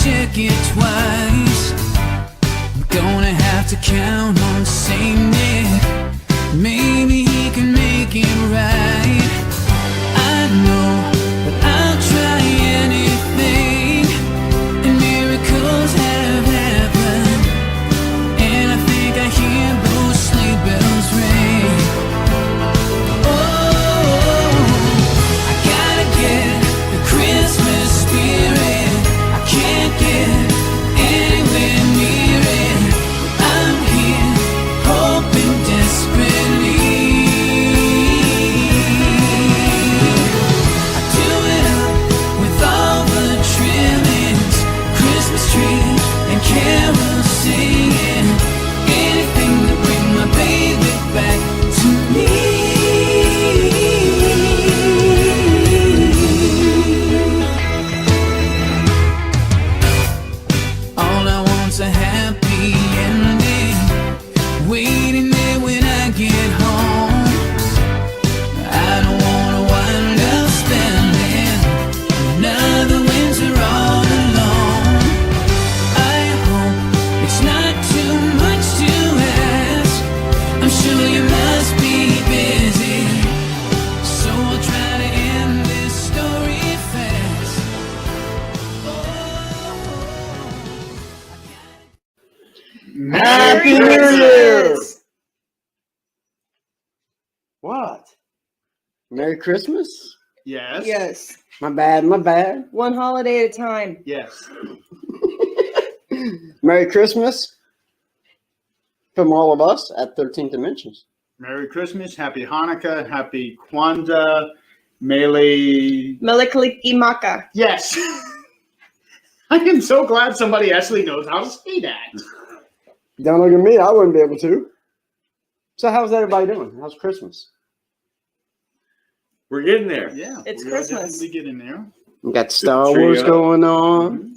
check it twice. I'm gonna have to count on Saint Nick. Maybe he can make it right. I know, but I'll try anything. And miracles have happened, and I think I hear those sleigh bells ring. Oh, I gotta get the Christmas spirit. I can't get anywhere near it. I'm here hoping desperately. I do it up with all the trimmings, Christmas tree and carols singing, anything to bring my baby back to me. All I want's a happy ending, waiting there when I get home. I don't wanna wind up spending another winter all alone. I hope it's not too much to ask. I'm sure you must be busy, so I'll try to end this story fast. Happy New Year! What? Merry Christmas? Yes. Yes. My bad. One holiday at a time. Yes. Merry Christmas from all of us at 13 Dimensions. Merry Christmas, Happy Hanukkah, Happy Kwanzaa, Mele. Melikalikimaka. Yes. I am so glad somebody actually knows how to say that. Don't look at me, I wouldn't be able to. So how's everybody doing? How's Christmas? We're getting there. Yeah. It's we Christmas. are definitely getting there. We got Star Tree Wars up. going on.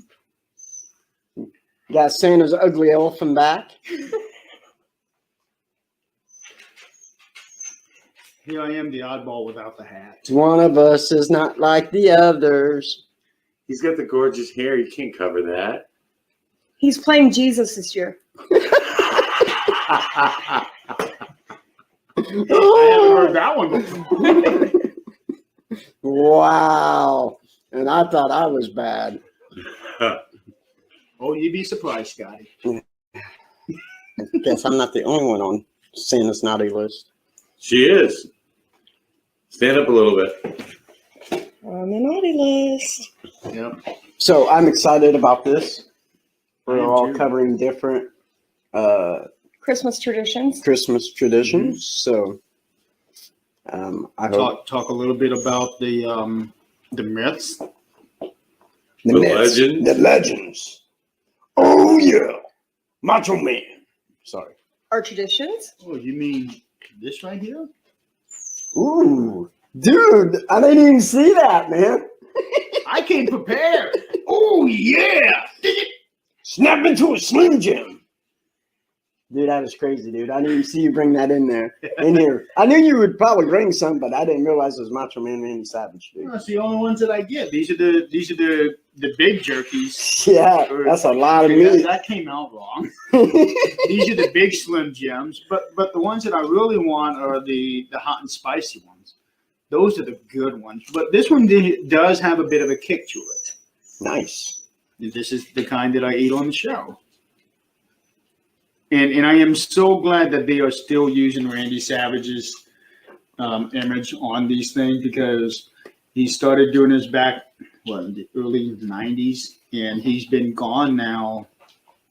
Got Santa's ugly elephant back. Here I am, the oddball without the hat. One of us is not like the others. He's got the gorgeous hair. You can't cover that. He's playing Jesus this year. I haven't heard that one before. Wow. And I thought I was bad. Oh, you'd be surprised, Scotty. I guess I'm not the only one on Santa's naughty list. She is. Stand up a little bit. On the naughty list. Yep. So I'm excited about this. I We're am all too. covering different Christmas traditions. Christmas traditions. So I hope Talk a little bit about the myths. The myths, legends. the legends. Oh yeah, Macho Man. Sorry. Our traditions. Oh, you mean this right here? Ooh, dude, I didn't even see that, man. I came prepared. Oh yeah. Snap into a Slim Jim. Dude, that was crazy, dude. I didn't even see you bring that in here. I knew you would probably bring some, but I didn't realize it was Macho Man Randy Savage, dude. That's the only ones that I get. These are the big jerkies. Yeah, that's a lot of meat. That came out wrong. These are the big Slim Jims, but the ones that I really want are the hot and spicy ones. Those are the good ones. But this one does have a bit of a kick to it. Nice. This is the kind that I eat on the show. And I am so glad that they are still using Randy Savage's image on these things, because he started doing this back in the early 90s, and he's been gone now.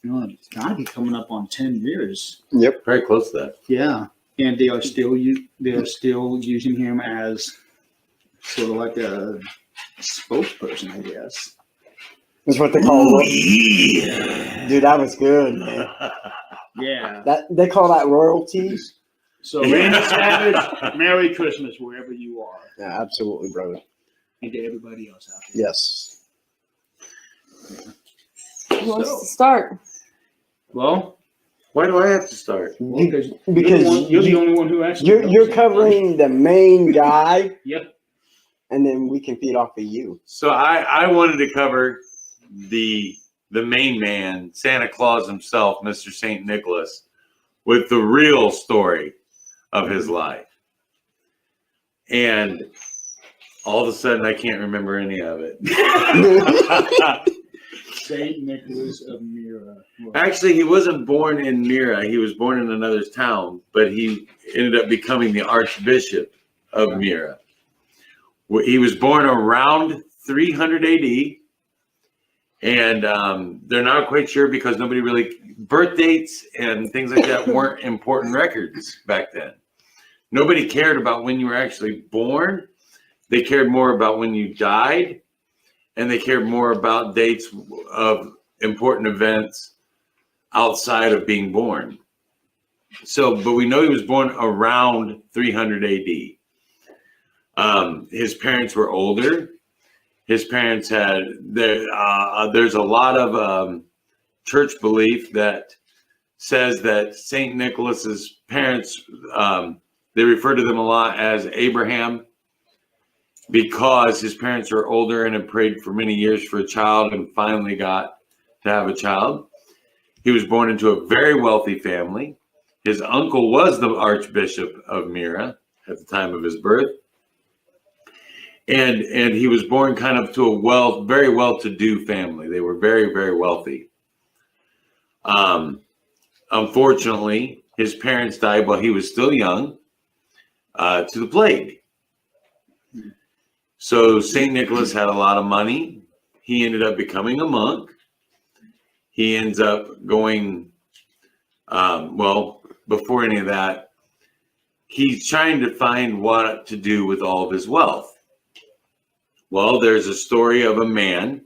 It's got to be coming up on 10 years. Yep. Very close to that. Yeah, and they are still using him as sort of like a spokesperson, I guess. That's what they call it. Dude, that was good, man. Yeah. That they call that royalties. So Randy Savage, Merry Christmas wherever you are, Yeah, absolutely, brother. and to everybody else out there. Yes. Who wants to start? Well, Why do I have to start? because Because you're the only one who actually you're knows it. covering the main guy, Yep. and then we can feed off of you. So I wanted to cover the the main man, Santa Claus himself, Mr. St. Nicholas, with the real story of his life. And all of a sudden, I can't remember any of it. Saint Nicholas of Myra. Actually, he wasn't born in Myra. He was born in another town, but he ended up becoming the Archbishop of Myra. He was born around 300 AD, and they're not quite sure because nobody really, birth dates and things like that weren't important records back then. Nobody cared about when you were actually born. They cared more about when you died, and they cared more about dates of important events outside of being born. So, but we know he was born around 300 AD. His parents were older. His parents had, there's a lot of church belief that says that St. Nicholas's parents, they refer to them a lot as Abraham, because his parents were older and had prayed for many years for a child and finally got to have a child. He was born into a very wealthy family. His uncle was the Archbishop of Myra at the time of his birth. And he was born kind of to a very well-to-do family. They were very, very wealthy. Unfortunately, his parents died while he was still young to the plague. So St. Nicholas had a lot of money. He ended up becoming a monk. He ends up going, before any of that, he's trying to find what to do with all of his wealth. Well, there's a story of a man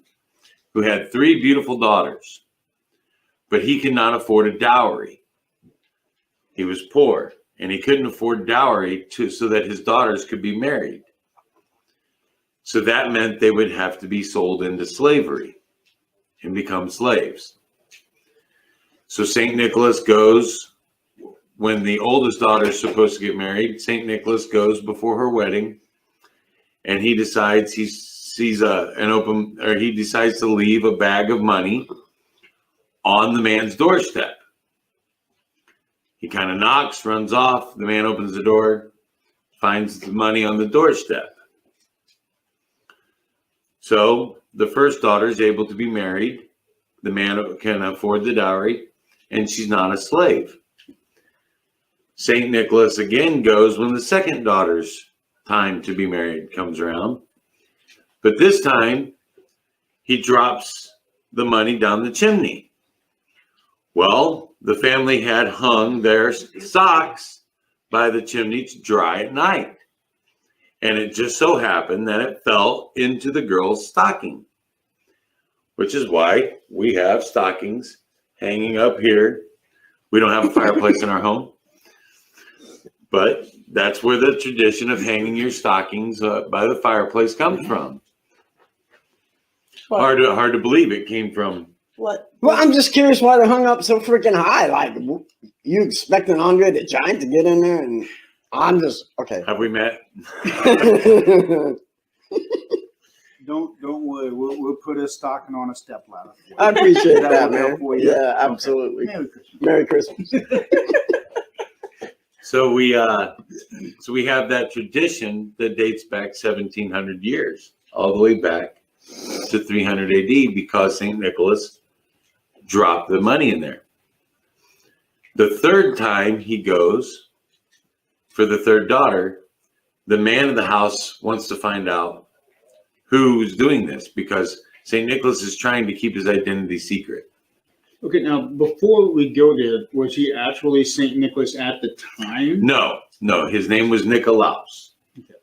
who had 3 beautiful daughters, but he could not afford a dowry. He was poor, and he couldn't afford dowry so that his daughters could be married. So that meant they would have to be sold into slavery and become slaves. So St. Nicholas goes, when the oldest daughter is supposed to get married, St. Nicholas goes before her wedding, and he decides he decides to leave a bag of money on the man's doorstep. He kind of knocks, runs off. The man opens the door, finds the money on the doorstep. So the first daughter is able to be married. The man can afford the dowry, and she's not a slave. St. Nicholas again goes when the second daughter's time to be married comes around. But this time, he drops the money down the chimney. Well, the family had hung their socks by the chimney to dry at night. And it just so happened that it fell into the girl's stocking, which is why we have stockings hanging up here. We don't have a fireplace in our home, but that's where the tradition of hanging your stockings by the fireplace comes from. What? Hard to believe it came from. What? Well, I'm just curious why they're hung up so freaking high. Like, you expecting Andre the Giant to get in there? And I'm just, okay. Have we met? Don't worry. We'll put a stocking on a stepladder. I appreciate that, That'll man. help for you. Yeah, absolutely. Merry Christmas. Merry Christmas. So we have that tradition that dates back 1,700 years, all the way back to 300 AD, because St. Nicholas dropped the money in there. The third time he goes for the third daughter, the man of the house wants to find out who's doing this, because St. Nicholas is trying to keep his identity secret. Okay, now before we go there, was he actually St. Nicholas at the time? No, his name was Nicolaus. Okay.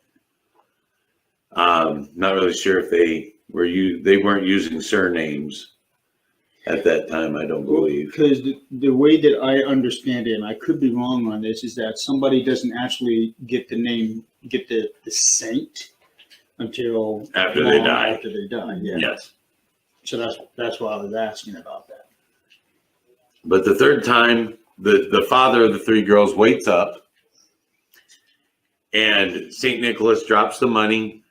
Not really sure if they weren't using surnames at that time, I don't believe. Because the way that I understand it, and I could be wrong on this, is that somebody doesn't actually get the saint until After they die. After they die, yeah. Yes. So that's why I was asking about that. But the third time, the father of the 3 girls wakes up, and St. Nicholas drops the money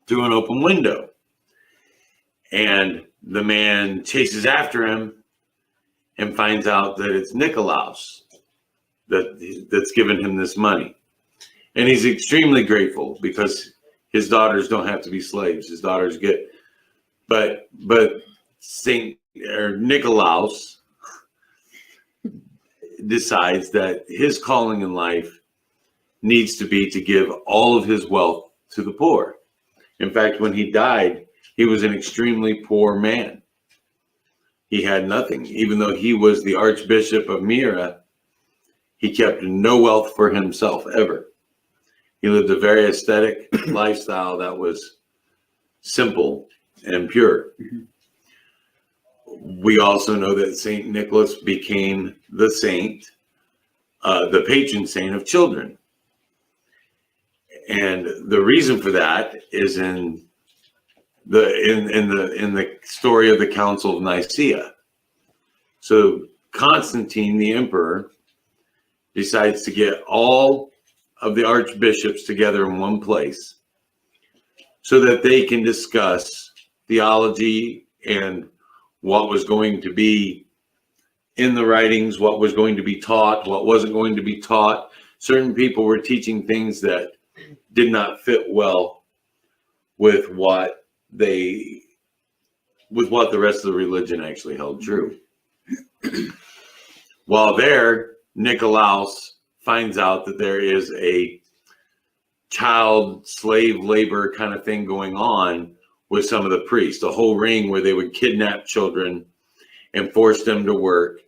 through an open window. And the man chases after him and finds out that it's Nikolaus that's given him this money. And he's extremely grateful because his daughters don't have to be slaves. His daughters get, but Nikolaus decides that his calling in life needs to be to give all of his wealth to the poor. In fact, when he died, he was an extremely poor man. He had nothing. Even though he was the Archbishop of Myra, he kept no wealth for himself ever. He lived a very aesthetic lifestyle that was simple and pure. We also know that Saint Nicholas became the saint, the patron saint of children. And the reason for that is in the story of the Council of Nicaea. So Constantine, the emperor, decides to get all of the archbishops together in one place so that they can discuss theology and what was going to be in the writings, what was going to be taught, what wasn't going to be taught. Certain people were teaching things that did not fit well with what the rest of the religion actually held true. While there, Nikolaus finds out that there is a child slave labor kind of thing going on with some of the priests, a whole ring where they would kidnap children and force them to work.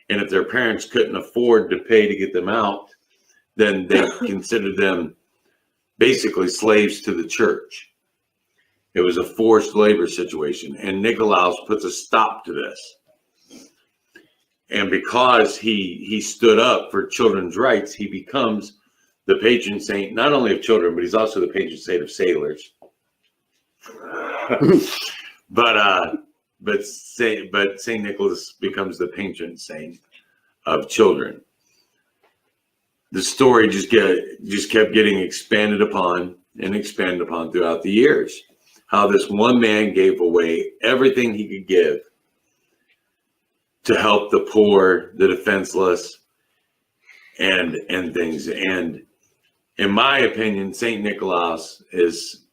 And if their parents couldn't afford to pay to get them out, then they considered them basically slaves to the church. It was a forced labor situation, and Nikolaus puts a stop to this. And because he stood up for children's rights, he becomes the patron saint, not only of children, but he's also the patron saint of sailors. but Saint Nicholas becomes the patron saint of children. The story just kept getting expanded upon throughout the years. How this one man gave away everything he could give to help the poor, the defenseless, and things. And in my opinion, Saint Nicholas is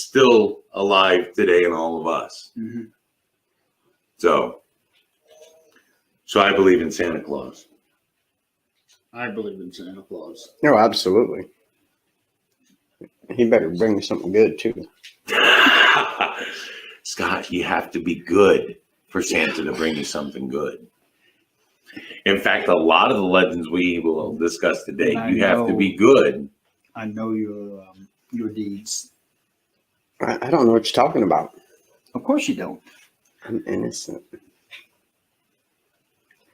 still alive today in all of us. Mm-hmm. So I believe in Santa Claus. I believe in Santa Claus. No, absolutely. He better bring me something good too. Scott, you have to be good for Santa to bring you something good. In fact, a lot of the legends we will discuss today, you have to be good. I know your deeds. I don't know what you're talking about. Of course you don't. I'm innocent.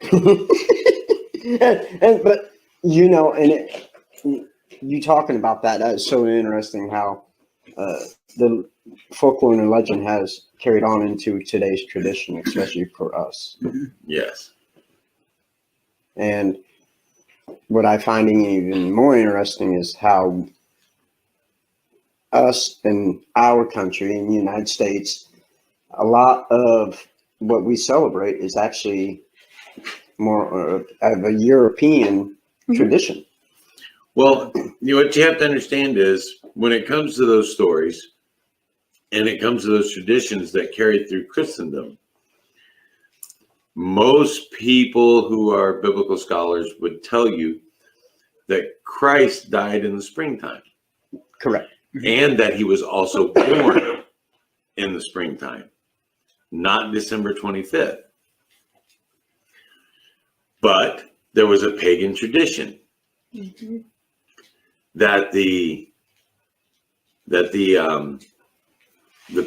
But you know, you talking about that's so interesting how the folklore and legend has carried on into today's tradition, especially for us. Yes. And what I finding even more interesting is how us in our country, in the United States, a lot of what we celebrate is actually more of a European tradition. Well, what you have to understand is when it comes to those stories and it comes to those traditions that carried through Christendom, most people who are biblical scholars would tell you that Christ died in the springtime. Correct. And that he was also born in the springtime, not December 25th. But there was a pagan tradition that the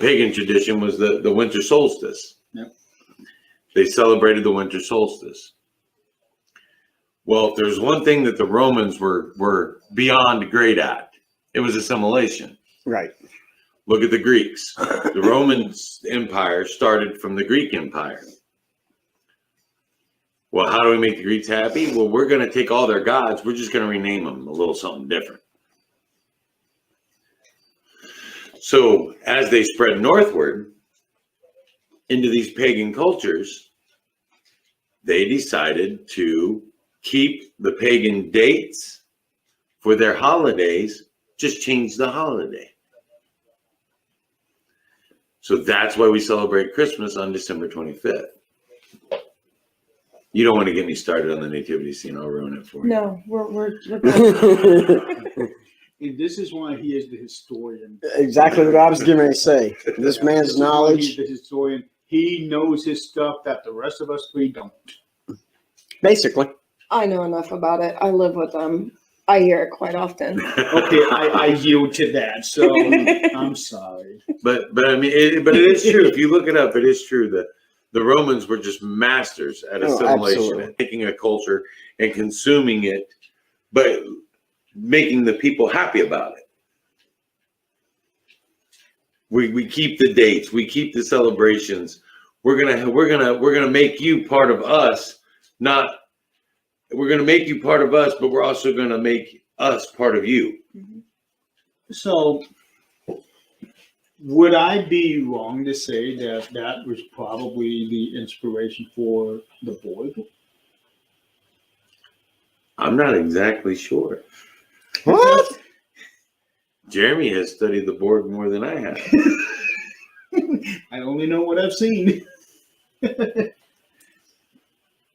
pagan tradition was the winter solstice. Yep. They celebrated the winter solstice. Well, if there's one thing that the Romans were beyond great at, it was assimilation. Right. Look at the Greeks. The Roman Empire started from the Greek Empire. Well, how do we make the Greeks happy? Well, we're going to take all their gods. We're just going to rename them a little something different. So as they spread northward, into these pagan cultures, they decided to keep the pagan dates for their holidays, just change the holiday. So that's why we celebrate Christmas on December 25th. You don't want to get me started on the nativity scene. I'll ruin it for you. No, we're good. And this is why he is the historian. Exactly what I was going to say. This man's This is why knowledge. He's the historian. He knows his stuff that the rest of us, we don't. Basically. I know enough about it. I live with them. I hear it quite often. Okay, I yield to that. So I'm sorry. But I mean, it is true. If you look it up, it is true that the Romans were just masters at assimilation, absolutely. at taking a culture and consuming it, but making the people happy about it. We keep the dates, we keep the celebrations. We're gonna make you part of us. We're gonna make you part of us, but we're also gonna make us part of you. So would I be wrong to say that that was probably the inspiration for the Borg? I'm not exactly sure. What? Jeremy has studied the Borg more than I have. I only know what I've seen.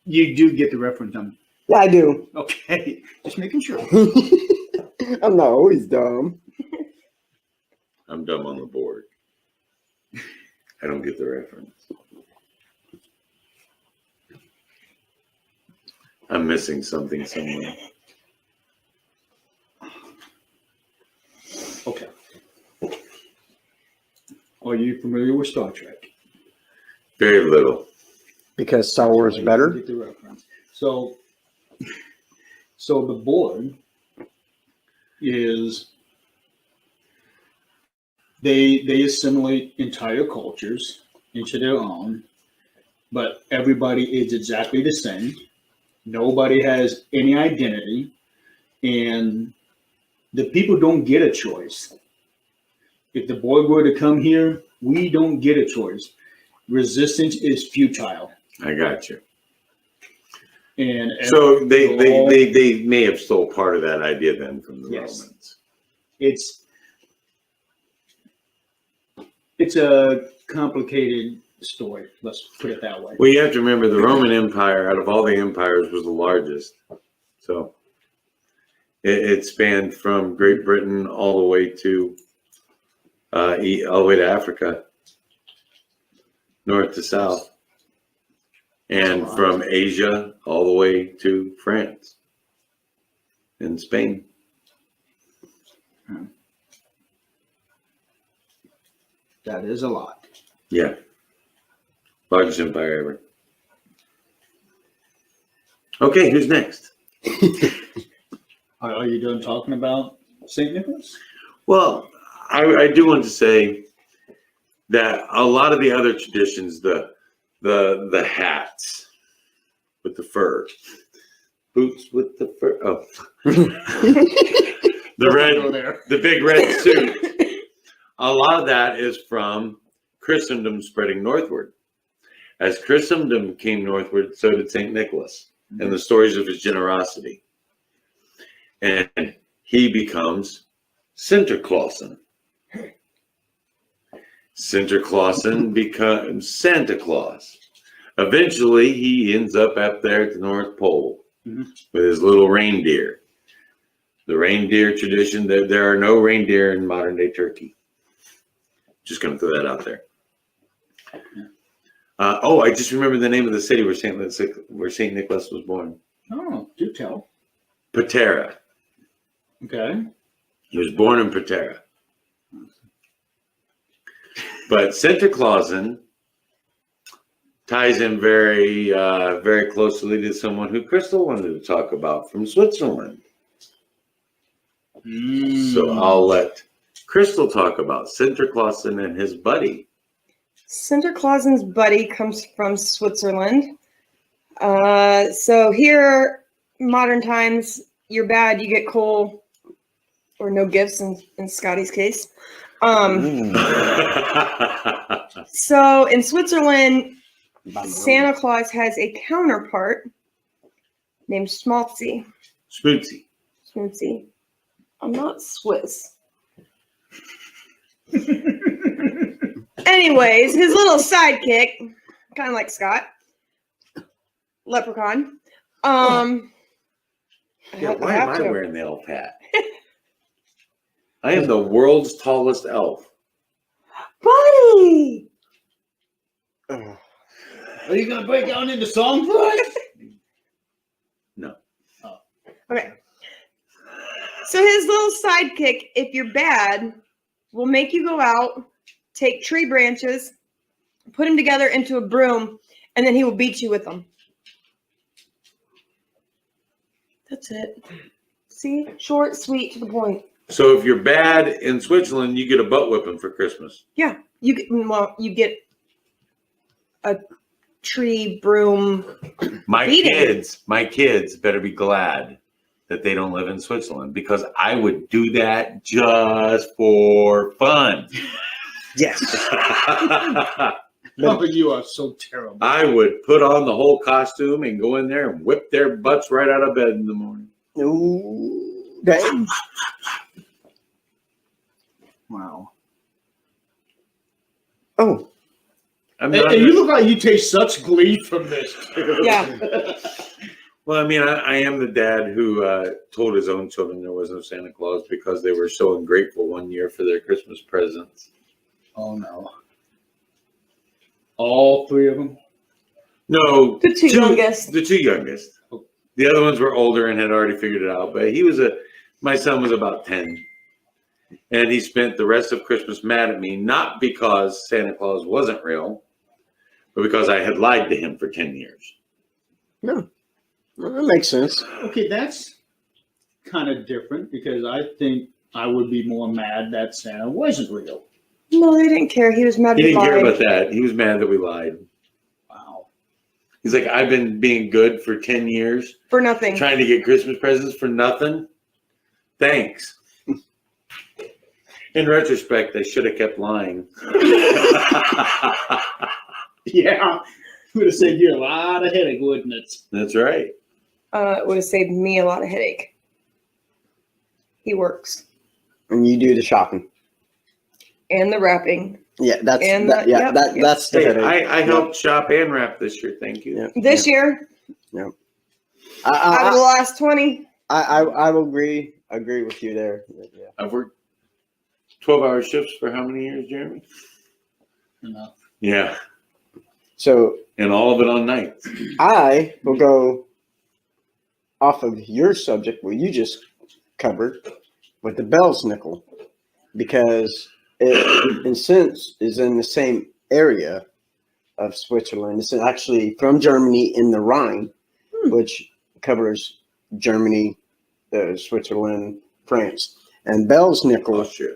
You do get the reference, Yeah, I do. okay? Just making sure. I'm not always dumb. I'm dumb on the Borg. I don't get the reference. I'm missing something somewhere. Okay. Are you familiar with Star Trek? Very little. Because Star Wars is better. Get the reference. So the Borg is they assimilate entire cultures into their own, but everybody is exactly the same. Nobody has any identity, and the people don't get a choice. If the Borg were to come here, we don't get a choice. Resistance is futile. I got you. And So they may have stole part of that idea then from the Yes. Romans. it's a complicated story. Let's put it that way. Well, you have to remember the Roman Empire, out of all the empires, was the largest. So it spanned from Great Britain all the way to Africa, north to south, and from Asia all the way to France and Spain. That is a lot. Yeah, largest empire ever. Okay, who's next? Are you done talking about St. Nicholas? Well, I do want to say that a lot of the other traditions, the hats with the fur, boots with the fur, the big red suit. A lot of that is from Christendom spreading northward. As Christendom came northward, so did St. Nicholas and the stories of his generosity. And he becomes Sinterklaasen. Sinterklaasen becomes Santa Claus. Eventually, he ends up there at the North Pole with his little reindeer. The reindeer tradition, there are no reindeer in modern day Turkey. Just going to throw that out there. I just remember the name of the city where St. Nicholas was born. Oh, do tell. Patera. Okay. He was born in Patera. But Sinterklaasen ties in very, very closely to someone who Crystal wanted to talk about from Switzerland. So I'll let Crystal talk about Sinterklaasen and his buddy. Sinterklaasen's buddy comes from Switzerland. So here, modern times, you're bad, you get coal, or no gifts in Scotty's case. So in Switzerland, By my Santa Claus has a counterpart named Schmaltzy. Spootsy. Schmaltzy. I'm not Swiss. Anyways, his little sidekick, kind of like Scott, leprechaun. Yeah, I why have am I to. wearing the elf hat? I am the world's tallest elf. Buddy! Ugh. Are you gonna break down into song for us? No. Okay. So his little sidekick, if you're bad, will make you go out, take tree branches, put them together into a broom, and then he will beat you with them. That's it. See? Short, sweet, to the point. So if you're bad in Switzerland, you get a butt whipping for Christmas. Yeah. You get a tree broom. My Beating. kids better be glad that they don't live in Switzerland, because I would do that just for fun. Yes. No, you are so terrible. I would put on the whole costume and go in there and whip their butts right out of bed in the morning. Ooh, dang. Wow. Oh, I'm And, not and you look like you take such glee from this. Too. Yeah. Well, I mean, I am the dad who told his own children there was no Santa Claus because they were so ungrateful one year for their Christmas presents. Oh no. All three of them? No, The two youngest. The two youngest. The other ones were older and had already figured it out. But my son was about 10. And he spent the rest of Christmas mad at me, not because Santa Claus wasn't real, but because I had lied to him for 10 years. no. Well, that makes sense. Okay, that's kind of different because I think I would be more mad that Santa wasn't real. No, they didn't care. He was mad. He we didn't care lied. about that. He was mad that we lied. Wow. He's like, I've been being good for 10 years, For nothing. trying to get Christmas presents for nothing. Thanks. In retrospect, I should have kept lying. Yeah. Would have saved you a lot of headache, wouldn't it? That's right. It would have saved me a lot of headache. He works. And you do the shopping. And the wrapping. Yeah, that's And that, the- yeah, yep, that yep. that's the Hey, headache. I helped shop and wrap this year. Thank you. Yeah. This year, out of the I, last 20. I will agree with you there. Yeah. I've worked 12-hour shifts for how many years, Jeremy? Enough. Yeah. So And all of it on nights. I will go off of your subject, what you just covered, with the Bell's nickel, because it, in a sense, is in the same area of Switzerland. It's actually from Germany in the Rhine, which covers Germany, Switzerland, France. And Bell's nickel. Austria.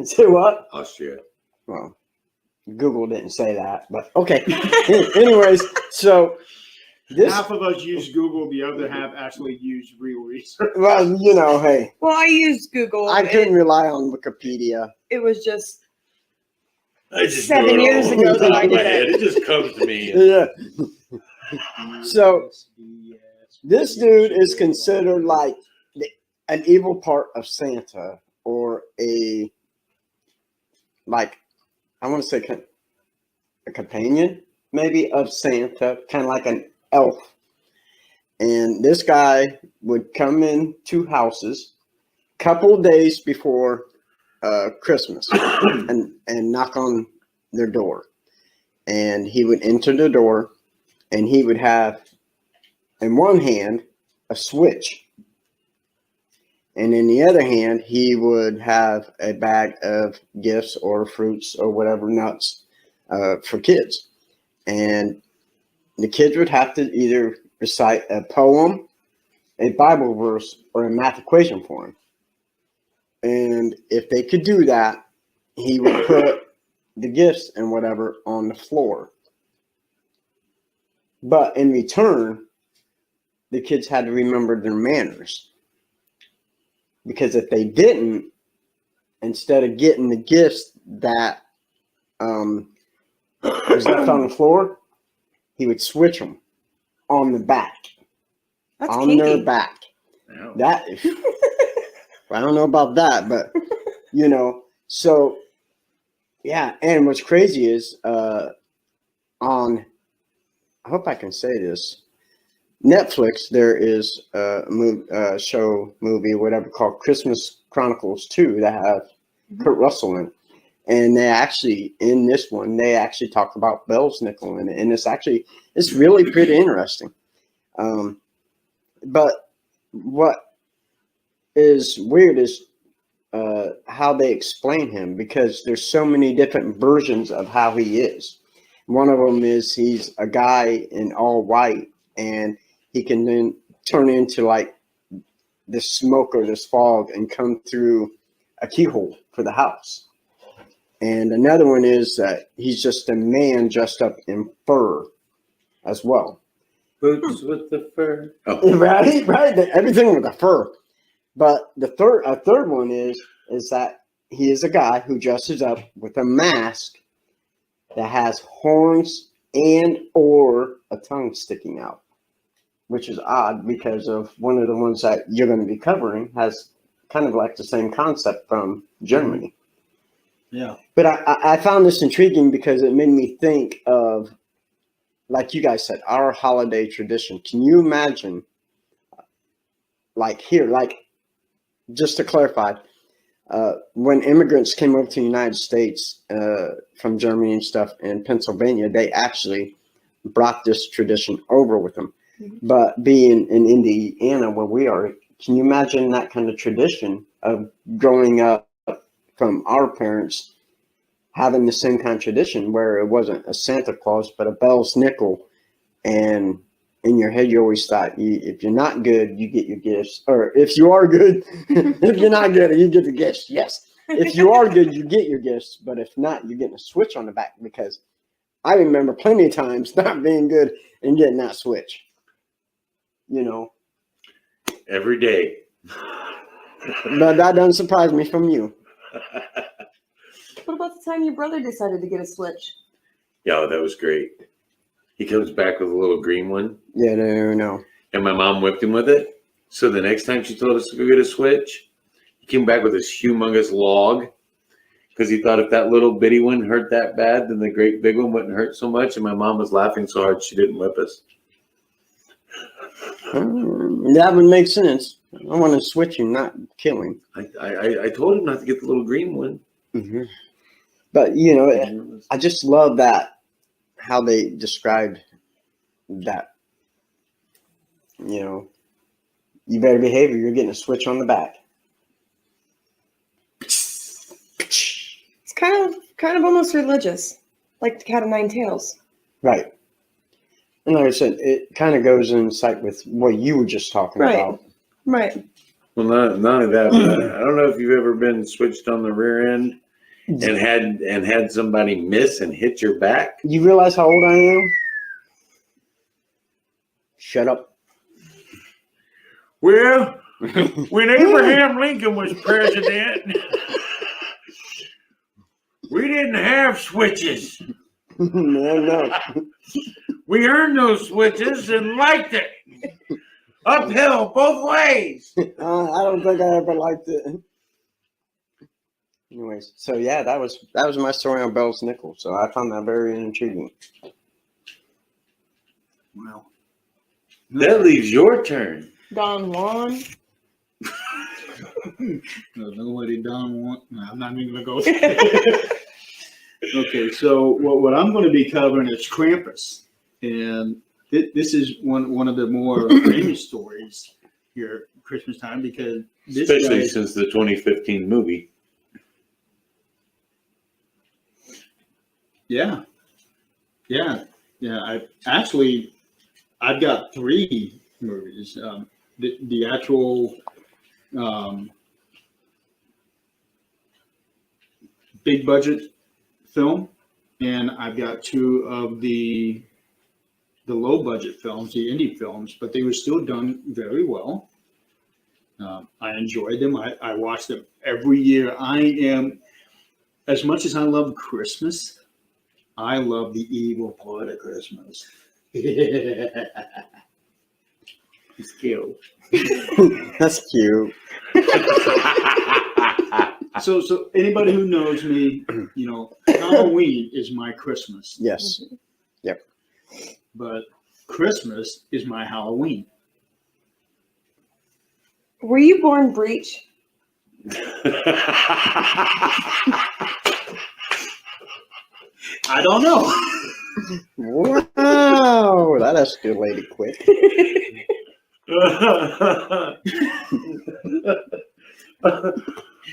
Say what? Austria. Well, Google didn't say that, but okay. Anyways, so this, Half of us use Google, the other half actually use real research. well, you know, hey, Well, I used Google. I couldn't rely on Wikipedia. It was just I just 7 know it years all ago off the that top I of my did head. it. It just comes to me. Yeah. So this dude is considered like an evil part of Santa, or I want to say a companion maybe of Santa, kind of like an elf. And this guy would come into houses couple days before Christmas and knock on their door. And he would enter the door, and he would have in one hand a switch. And in the other hand, he would have a bag of gifts or fruits or whatever, nuts for kids. And the kids would have to either recite a poem, a Bible verse, or a math equation for him. And if they could do that, he would put the gifts and whatever on the floor. But in return, the kids had to remember their manners. Because if they didn't, instead of getting the gifts that was left on the floor, he would switch them on the back, That's on kinky. their back. Wow. That I don't know about that, but you know, so yeah. And what's crazy is on, I hope I can say this, Netflix, there is a movie, whatever, called Christmas Chronicles 2 that have Kurt Russell in it. And they actually, in this one, they actually talk about Bell's nickel in it. And it's really pretty interesting. But what is weird is how they explain him, because there's so many different versions of how he is. One of them is he's a guy in all white, and he can then turn into like this smoke or this fog and come through a keyhole for the house. And another one is that he's just a man dressed up in fur as well. Boots with the fur. Oh. Right. Everything with the fur. But a third one is that he is a guy who dresses up with a mask that has horns and or a tongue sticking out, which is odd because of one of the ones that you're going to be covering has kind of like the same concept from Germany. Yeah. But I found this intriguing because it made me think of, like you guys said, our holiday tradition. Can you imagine, like here, like just to clarify, when immigrants came over to the United States from Germany and stuff in Pennsylvania, they actually brought this tradition over with them. But being in Indiana, where we are, can you imagine that kind of tradition of growing up from our parents having the same kind of tradition where it wasn't a Santa Claus, but a Bell's nickel, and in your head you always thought, if you're not good, you get your gifts, or if you are good, if you're not good, you get the gifts. Yes, if you are good, you get your gifts, but if not, you're getting a switch on the back. Because I remember plenty of times not being good and getting that switch. You know, Every day. but that doesn't surprise me from you. What about the time your brother decided to get a Switch? Yeah, that was great. He comes back with a little green one, Yeah, no. and my mom whipped him with it. So the next time she told us to go get a Switch, he came back with this humongous log because he thought if that little bitty one hurt that bad, then the great big one wouldn't hurt so much. And my mom was laughing so hard she didn't whip us. That would make sense. I want to switch him, not kill him. I told him not to get the little green one. Mm-hmm. But, you know, I just love that, how they described that. You know, you better behave or you're getting a switch on the back. It's kind of almost religious, like the Cat of Nine Tails. Right. And like I said, it kind of goes in sight with what you were just talking about. Right. Well, not only that, but I don't know if you've ever been switched on the rear end and had somebody miss and hit your back. You realize how old I am? Shut up. Well, when Abraham Lincoln was president, we didn't have switches. No. We earned those switches and liked it. Uphill, both ways. I don't think I ever liked it. Anyways, so yeah, that was my story on Bell's nickel. So I found that very intriguing. Well, That leaves your turn. Don Juan. nobody done want. No, I'm not even gonna go. Okay, so what I'm going to be covering is Krampus, and this is one of the more famous stories here at Christmas time, because this Especially guy, since the 2015 movie. yeah. I've got 3 movies. The actual big budget film, and I've got 2 of the low budget films, the indie films, but they were still done very well. I enjoyed them. I watch them every year. I am, as much as I love Christmas, I love the evil part of Christmas. It's cute. That's cute. So anybody who knows me, Halloween is my Christmas, Yes. but Christmas is my Halloween. Were you born breech? I don't know. Wow, that escalated quick.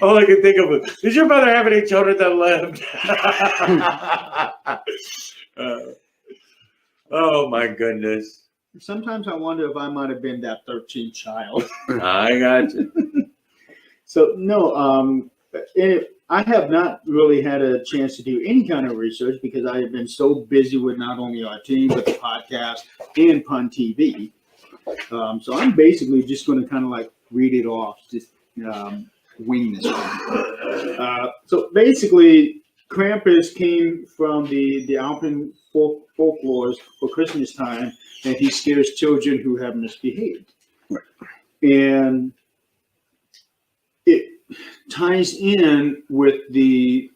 All I can think of is, does your mother have any children that lived? Oh my goodness. Sometimes I wonder if I might have been that 13th child. I got you. So no, I have not really had a chance to do any kind of research because I have been so busy with not only our team but the podcast and Pun TV. So I'm basically just going to kind of like read it off, just wing this one. So basically, Krampus came from the Alpine folklores for Christmas time, and he scares children who have misbehaved. Right. And it ties in with the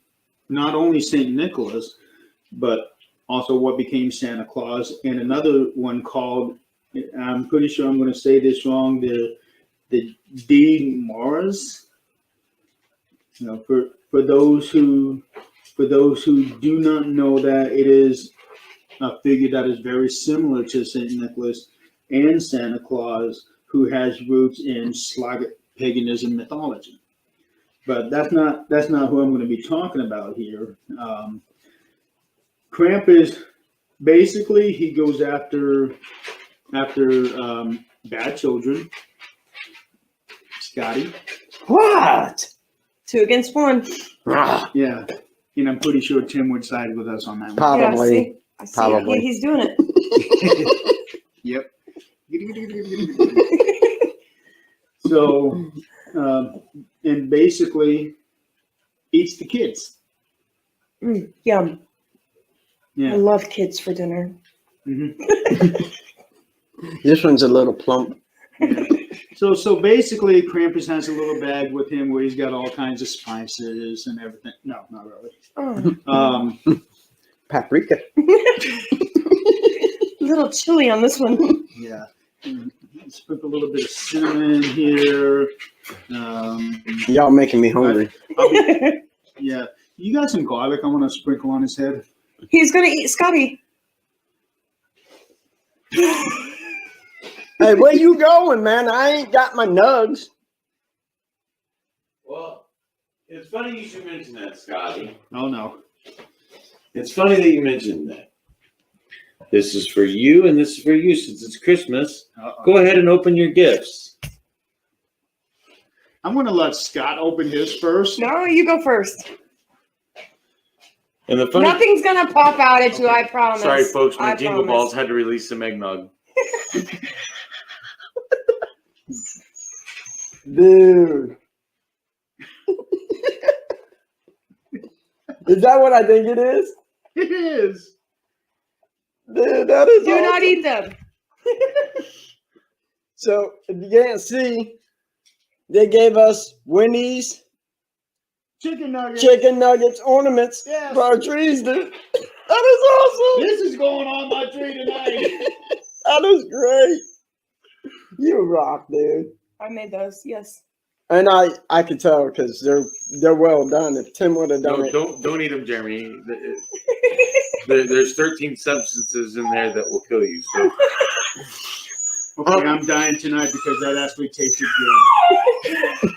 not only Saint Nicholas, but also what became Santa Claus, and another one called, I'm pretty sure I'm going to say this wrong, the D Mars. For those who do not know that, it is a figure that is very similar to Saint Nicholas and Santa Claus, who has roots in Slavic paganism mythology. But that's not who I'm going to be talking about here. Krampus, basically, he goes after bad children. Scotty. What? 2 against 1. Yeah. And I'm pretty sure Tim would side with us on that one. Probably. Yeah, I see. Probably. Yeah, he's doing it. Yep. So, and basically eats the kids. Yum. I Yeah. love kids for dinner. This one's a little plump. Yeah. So basically, Krampus has a little bag with him where he's got all kinds of spices and everything. No, not really. Oh. Paprika. A little chili on this one. Yeah. Sprinkle a little bit of cinnamon here. Y'all making me hungry. Yeah. You got some garlic I want to sprinkle on his head. He's gonna eat Scotty. Hey, where you going, man? I ain't got my nugs. Well, it's funny you should mention that, Scotty. Oh, no. It's funny that you mentioned that. This is for you, and this is for you since it's Christmas. Uh-oh. Go ahead and open your gifts. I'm going to let Scott open his first. No, you go first. And the funny, Nothing's gonna pop out at you, I promise. sorry, folks, my I Jingle promise. Balls had to release some eggnog. Dude. Is that what I think it is? It is. Dude, that is Do not awesome. eat them. So, if you can't see, they gave us Winnie's Chicken nuggets. chicken nuggets ornaments Yes. for our trees, dude. That is awesome. This is going on my tree tonight. That is great. You rock, dude. I made those, yes. And I could tell because they're well done. If Tim would have done No, it, don't eat them, Jeremy. There's 13 substances in there that will kill you. So Okay, I'm dying tonight because that actually tasted good.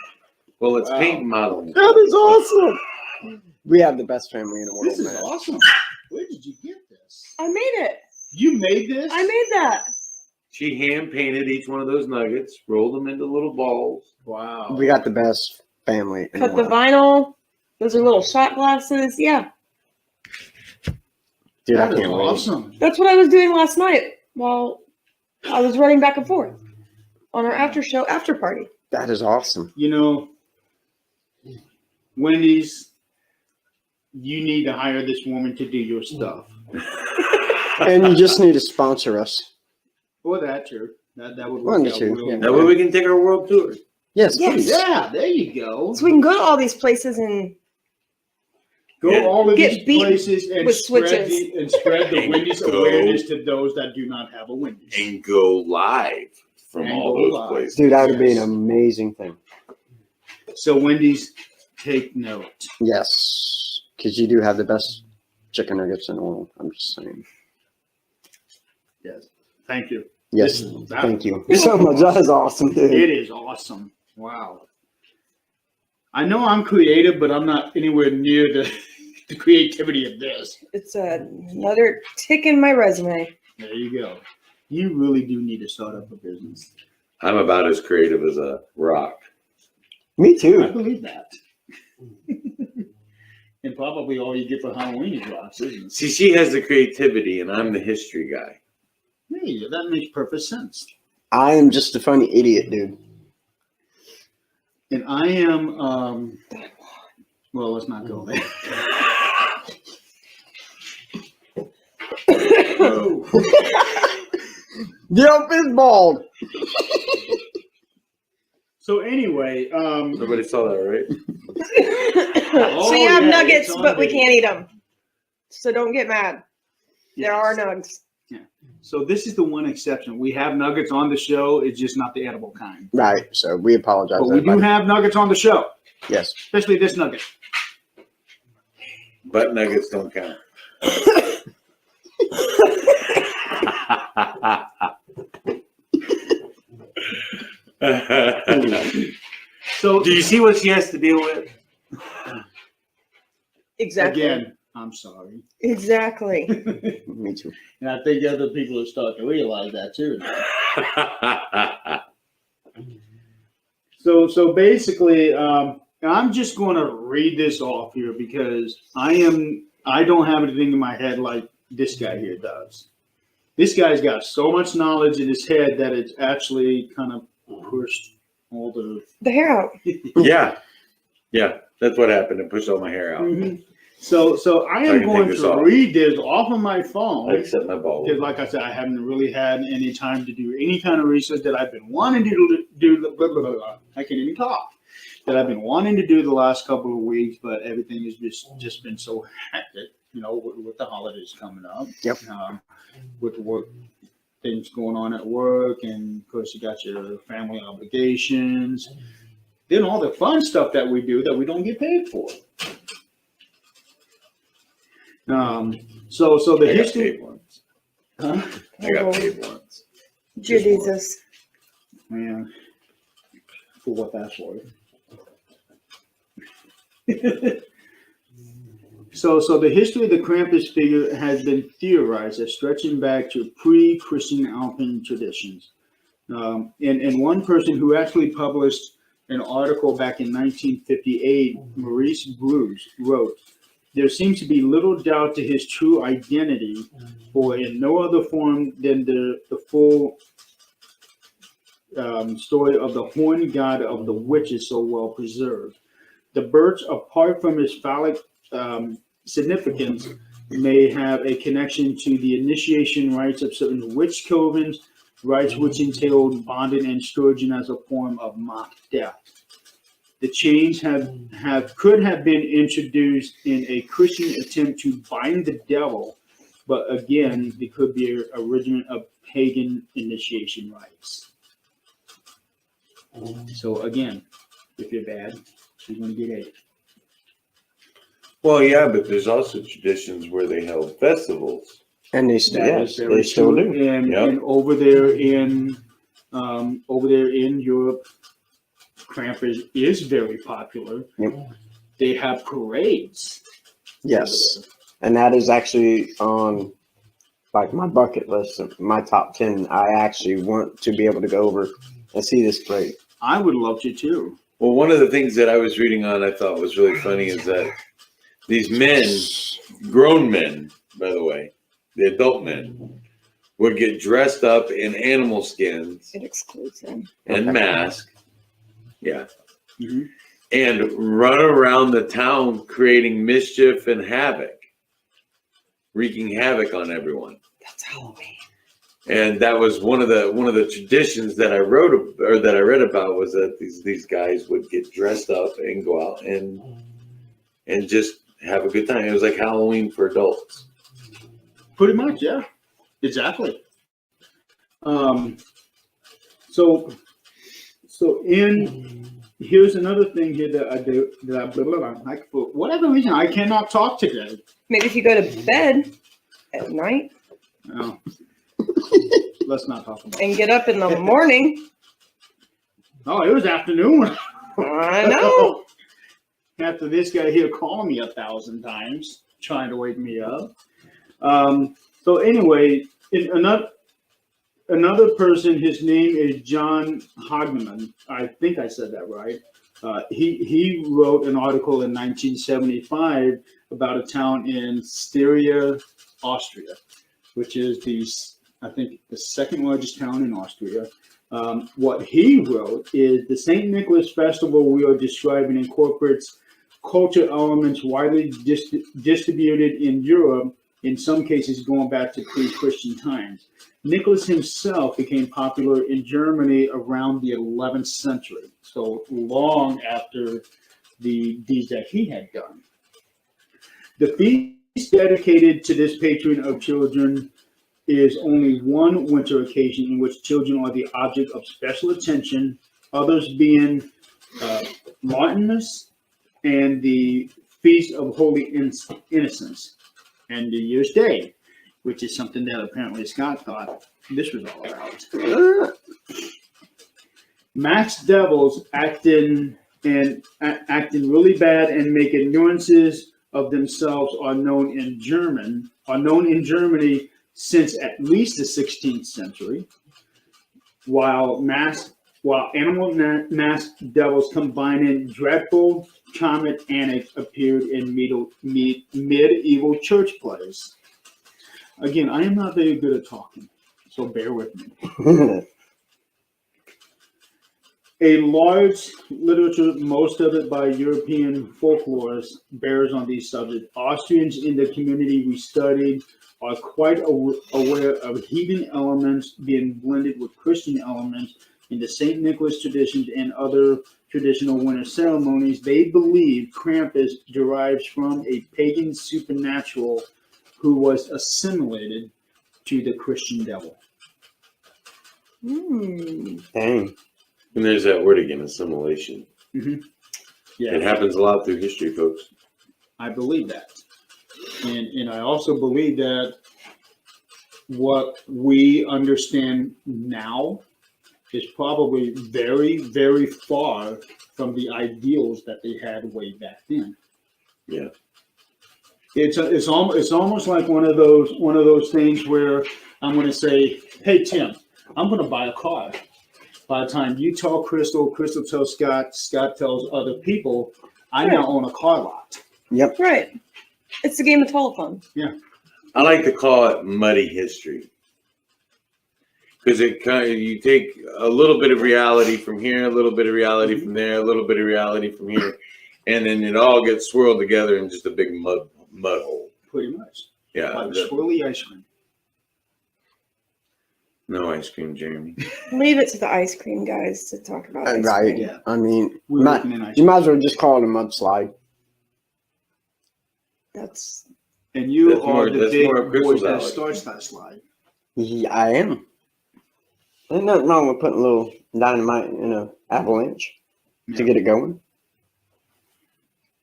well, it's Wow. paint and modeling. that is awesome. We have the best family in the world, This is man. awesome. Where did you get this? I made it. You made this? I made that. She hand painted each one of those nuggets, rolled them into little balls. Wow. We got the best family in Cut the the world. vinyl. Those are little shot glasses. Yeah. Dude, I That is can't wait. awesome. That's what I was doing last night while I was running back and forth on our after party. That is awesome. You know, Wendy's, you need to hire this woman to do your stuff. And you just need to sponsor us. Or that, too. That would One work or out two, really yeah. That well. way we can take our world tour. Yes, Yes. please. Yeah, there you go. So we can go to all these places and Go Yeah. all of Get these beat places and with spread switches. the And Wendy's go. awareness to those that do not have a Wendy's. And go live from And all go those live. places. Dude, that would be an Yes. amazing thing. So Wendy's, take note. Yes, because you do have the best chicken nuggets in the world. I'm just saying. Yes. Thank you. Yes, That- thank you so much. That is awesome, dude. It is awesome. Wow. I know I'm creative, but I'm not anywhere near the creativity of this. it's another tick in my resume. There you go. You really do need to start up a business. I'm about as creative as a rock. Me I too. believe that. And probably all you get for Halloween is rocks, isn't it? See, she has the creativity, and I'm the history guy. Hey, that makes perfect sense. I am just a funny idiot, dude. And I am, well, let's not go there. Yep, it's bald. So anyway, Nobody saw that, right? So you have yeah, nuggets, it's on but we video. can't eat them. So don't get mad. There yes. are nugs. So this is the one exception. We have nuggets on the show. It's just not the edible kind. Right, so we apologize. But we do everybody. have nuggets on the show, Yes. especially this nugget. Butt nuggets don't count. So Do you see what she has to deal with? Exactly. again, I'm sorry. Exactly. Me too. And I think other people are starting to realize that too. So basically, I'm just going to read this off here because I don't have anything in my head like this guy here does. This guy's got so much knowledge in his head that it's actually kind of pushed all the. The hair out. yeah, that's what happened. It pushed all my hair out. So I So I am can going take this to off. read this off of my phone. I accept my ball. Because, like I said, I haven't really had any time to do any kind of research that I've been wanting to do. Blah, blah, blah, blah. I can't even talk. That I've been wanting to do the last couple of weeks, but everything has just been so hectic. You know, with the holidays coming up. Yep. With work things going on at work, and of course you got your family obligations. Then all the fun stuff that we do that we don't get paid for. So the I got history. paid once. Huh? I got paid once. Jesus. Man, for what that's worth. So the history of the Krampus figure has been theorized as stretching back to pre-Christian Alpine traditions. And one person who actually published an article back in 1958, Maurice Bruce, wrote, "There seems to be little doubt to his true identity, for in no other form than the full story of the horned god of the witches so well preserved. The birch, apart from its phallic significance, may have a connection to the initiation rites of certain witch covens, rites which entailed bonding and scourging as a form of mock death. The chains could have been introduced in a Christian attempt to bind the devil, but again, it could be a regiment of pagan initiation rites." So again, if you're bad, you're going to get AIDS. Well, yeah, but there's also traditions where they held festivals. And they still, That yes, is very they still true. do. And, Yep. and over there in Europe, Krampus is very popular. Yep. They have parades. Yes. And that is actually on like my bucket list of my top 10. I actually want to be able to go over and see this parade. I would love to too. Well, one of the things that I was reading on I thought was really funny is that these men, grown men, by the way, the adult men, would get dressed up in animal skins It excludes them. and Okay. mask. Yeah. Mhm. and run around the town creating mischief and havoc, wreaking havoc on everyone. That's Halloween. And that was one of the traditions that I wrote or that I read about, was that these guys would get dressed up and go out and just have a good time. It was like Halloween for adults. Pretty much, yeah, exactly. So here's another thing here that I do that I blah, blah, blah. For whatever reason I cannot talk today. Maybe if you go to bed at night No. Let's not talk about it. and get up in the morning. Oh, it was afternoon. I know. After this guy here calling me 1,000 times, trying to wake me up. So anyway, another person, his name is John Hogman. I think I said that right. He wrote an article in 1975 about a town in Styria, Austria, which is I think the second largest town in Austria. What he wrote is the St. Nicholas Festival we are describing incorporates culture elements widely distributed in Europe, in some cases going back to pre-Christian times. Nicholas himself became popular in Germany around the 11th century, so long after the deeds that he had done. The feast dedicated to this patron of children is only one winter occasion in which children are the object of special attention, others being Martinmas and the Feast of Holy Innocents and New Year's Day, which is something that apparently Scott thought this was all about. Max devils acting really bad and making nuances of themselves are known in Germany since at least the 16th century, while animal masked devils combining dreadful comic antics appeared in medieval church plays. Again, I am not very good at talking, so bear with me. A large literature, most of it by European folklorists, bears on these subjects. Austrians in the community we studied are quite aware of heathen elements being blended with Christian elements in the St. Nicholas traditions and other traditional winter ceremonies. They believe Krampus derives from a pagan supernatural who was assimilated to the Christian devil. Dang. And there's that word again, assimilation. Mm-hmm. Yeah, It happens a lot through history, folks. I believe that. And I also believe that what we understand now is probably very, very far from the ideals that they had way back then. Yeah. It's almost like one of those things where I'm going to say, "Hey Tim, I'm going to buy a car." By the time you tell Crystal, Crystal tells Scott, Scott tells other people, I now own a car lot. Yep. Right. It's a game of telephone. Yeah. I like to call it muddy history, because it kind of, you take a little bit of reality from here, a little bit of reality from there, a little bit of reality from here, and then it all gets swirled together in just a big mud hole. Pretty much. Yeah. Like swirly ice cream. No ice cream, Jeremy. Leave it to the ice cream guys to talk about ice Right. cream. Yeah. I mean, We're looking in ice you might as well just call it a mudslide. That's And you That's are more- the that's big more of boy Crystal's that alley. starts that slide. Yeah, I am. Ain't nothing wrong with putting a little dynamite in an avalanche to get it going.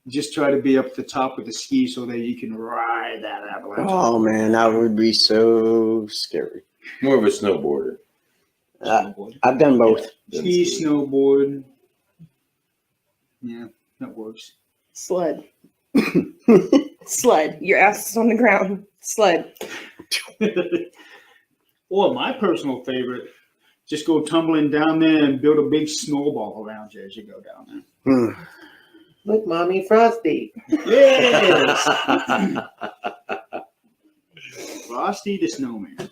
Just try to be up at the top with the ski so that you can ride that avalanche. Oh man, that would be so scary. More of a snowboarder. Snowboard. I've done both. Ski, snowboard. Yeah, that works. sled. Sled. Your ass is on the ground. Sled. Or my personal favorite, just go tumbling down there and build a big snowball around you as you go down there. Look, Mommy, Frosty. Yes! Frosty the Snowman.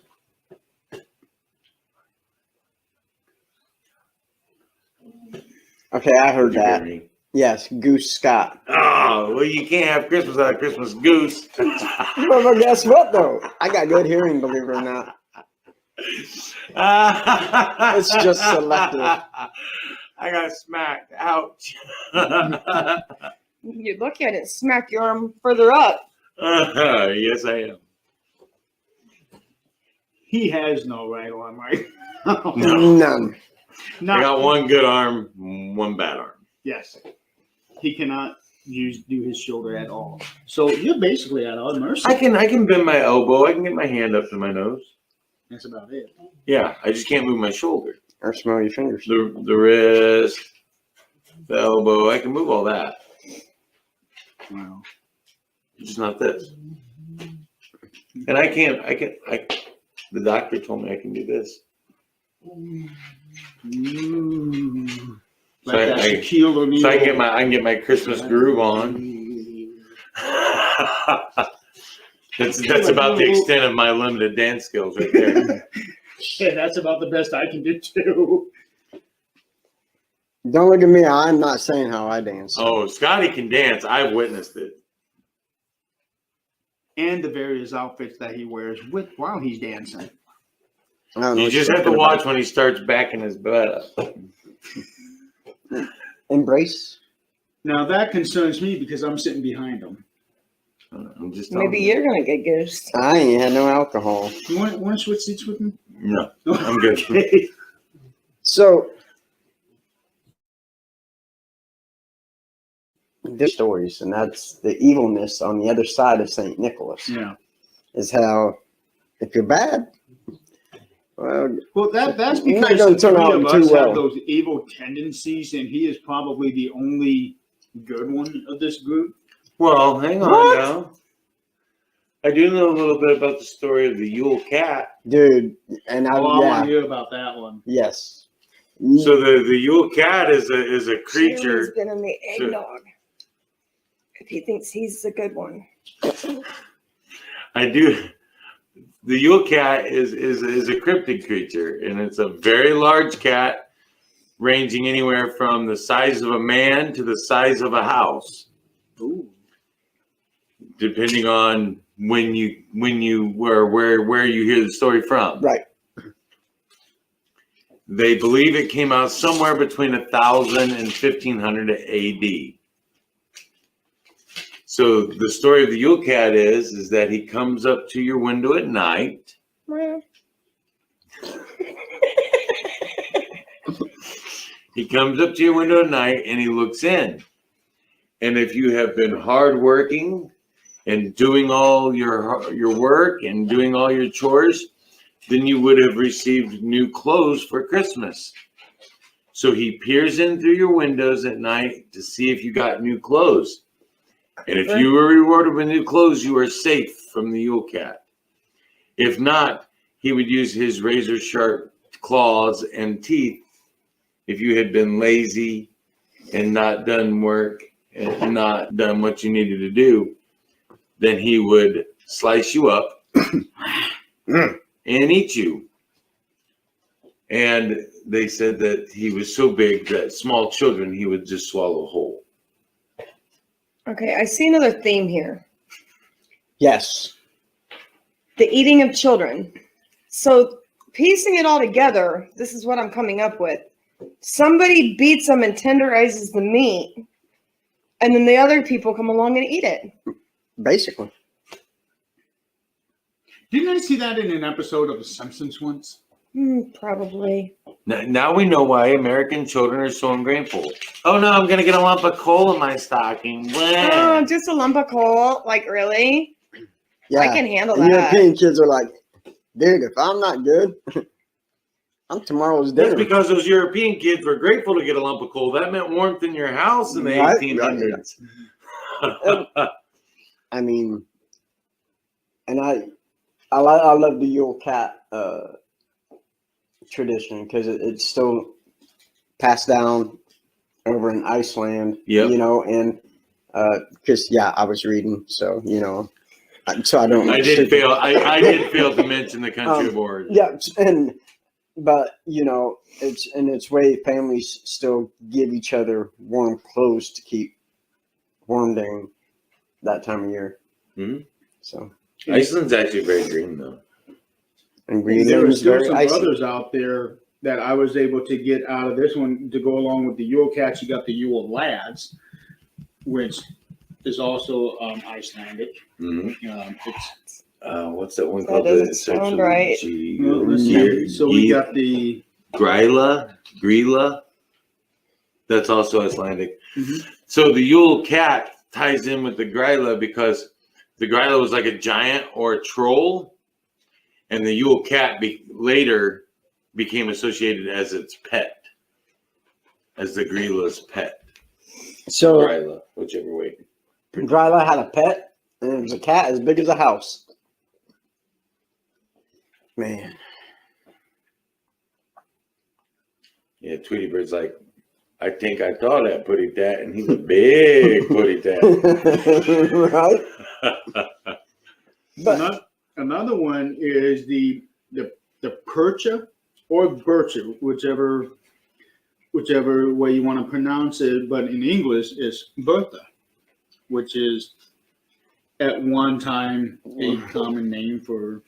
Okay, I heard that. Yes, Goose Scott. Oh, well, you can't have Christmas without a Christmas goose. Well, but guess what though? I got good hearing, believe it or not. It's just selective. I got smacked. Ouch. You're lucky I didn't smack your arm further up. Yes, I am. He has no right arm, right? No. None. I Not, got one good arm, one bad arm. yes. He cannot do his shoulder at all. So you're basically at our mercy. I can bend my elbow. I can get my hand up to my nose. That's about it. Yeah, I just can't move my shoulder. Or smell your fingers. The wrist, the elbow. I can move all that. Wow. Just not this. And I can't. The doctor told me I can do this. Ooh. So Like that Shaquille O'Neal. So I can get my Christmas groove on. That's about the extent of my limited dance skills right there. Yeah, that's about the best I can do too. Don't look at me. I'm not saying how I dance. Oh, Scotty can dance. I've witnessed it. And the various outfits that he wears while he's dancing. I don't know You what just you're have to talking watch about. when he starts backing his butt up. Embrace. Now that concerns me because I'm sitting behind him. I'm just telling Maybe you. you're gonna get goose. I ain't had no alcohol. You want to switch seats with me? No, I'm good. Okay. So, there's stories, and that's the evilness on the other side of St. Nicholas. Yeah. Is how if you're bad, well, Well, that's You're not because gonna the turn three out of too us well. have those evil tendencies, and he is probably the only good one of this group. Well, hang on What? now. I do know a little bit about the story of the Yule cat. dude, and I I want yeah, to hear about that one. yes. So the Yule cat is a Jeremy's creature. been in the Sure. eggnog. If he thinks he's a good one. I do. The Yule cat is a cryptid creature, and it's a very large cat, ranging anywhere from the size of a man to the size of a house, Ooh. depending on where you hear the story from. Right. They believe it came out somewhere between 1000 and 1500 AD. So the story of the Yule cat is that he comes up to your window at night. He comes up to your window at night and he looks in. And if you have been hardworking and doing all your work and doing all your chores, then you would have received new clothes for Christmas. So he peers in through your windows at night to see if you got new clothes. And if you were rewarded with new clothes, you are safe from the Yule cat. If not, he would use his razor sharp claws and teeth if you had been lazy and not done work and not done what you needed to do. Then he would slice you up and eat you. And they said that he was so big that small children he would just swallow whole. Okay, I see another theme here. Yes. The eating of children. So piecing it all together, this is what I'm coming up with. Somebody beats them and tenderizes the meat, and then the other people come along and eat it. Basically. Didn't I see that in an episode of The Simpsons once? Probably. Now we know why American children are so ungrateful. Oh no, I'm going to get a lump of coal in my stocking. Oh, Blah. just a lump of coal? Like, really? Yeah. I can handle And that. European kids are like, dude, if I'm not good, I'm tomorrow's That's dinner. because those European kids were grateful to get a lump of coal. That meant warmth in your house in the Right, 1800s. I mean, and I love the Yule cat tradition because it's still passed down over in Iceland. Yep. You know, and because I was reading, so so I don't. I did fail to mention the country of origin. Yeah, and but you know, it's in its way, families still give each other warm clothes to keep warm during that time of year. Mhm. So, Iceland's actually very green though. and There are Greenland's still very some icy. others out there that I was able to get out of this one to go along with the Yule Cats. You got the Yule Lads, which is also Icelandic. Mm-hmm. It's What's that one That called? doesn't sound right. well, let's see here. So we got the Grilla. That's also Icelandic. Mhm. So the Yule cat ties in with the Grilla because the Grilla was like a giant or a troll, and the Yule cat later became associated as its pet, as the Grilla's pet. So, Grilla, whichever way. Gryla had a pet, and it was a cat as big as a house. Man. Yeah, Tweety Bird's like, I think I saw that putty tat, and he's a big putty tat. Right? But another one is the percha or bircha, whichever way you want to pronounce it. But in English, it's Bertha, which is at one time a common name for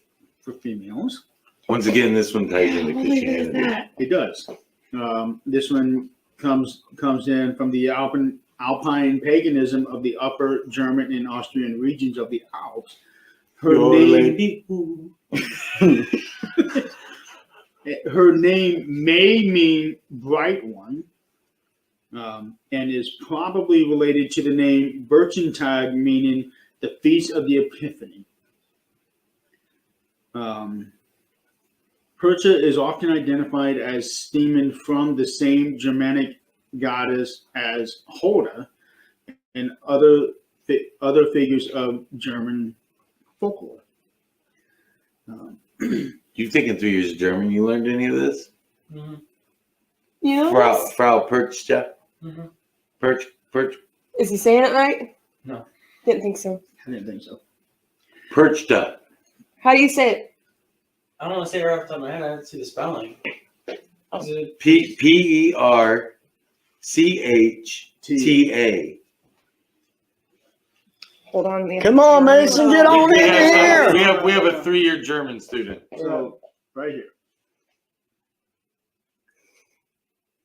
females. Once again, this one ties into Christianity. It does. This one comes in from the Alpine paganism of the Upper German and Austrian regions of the Alps. Her name may mean bright one, and is probably related to the name Berchentag, meaning the feast of the Epiphany. Percha is often identified as stemming from the same Germanic goddess as Hoda and other figures of German folklore. You've taken 3 years of German. You learned any of this? Mm-hmm. Yeah. Frau Perchta? Mm-hmm. Perch? Is he saying it right? No. Didn't think so. I didn't think so. Perchta. How do you say it? I don't want to say it right off the top of my head. I have to see the spelling. Is it Perchta. Hold on. we have come to- on, Mason, get on in here. We have a 3-year German student. So right here.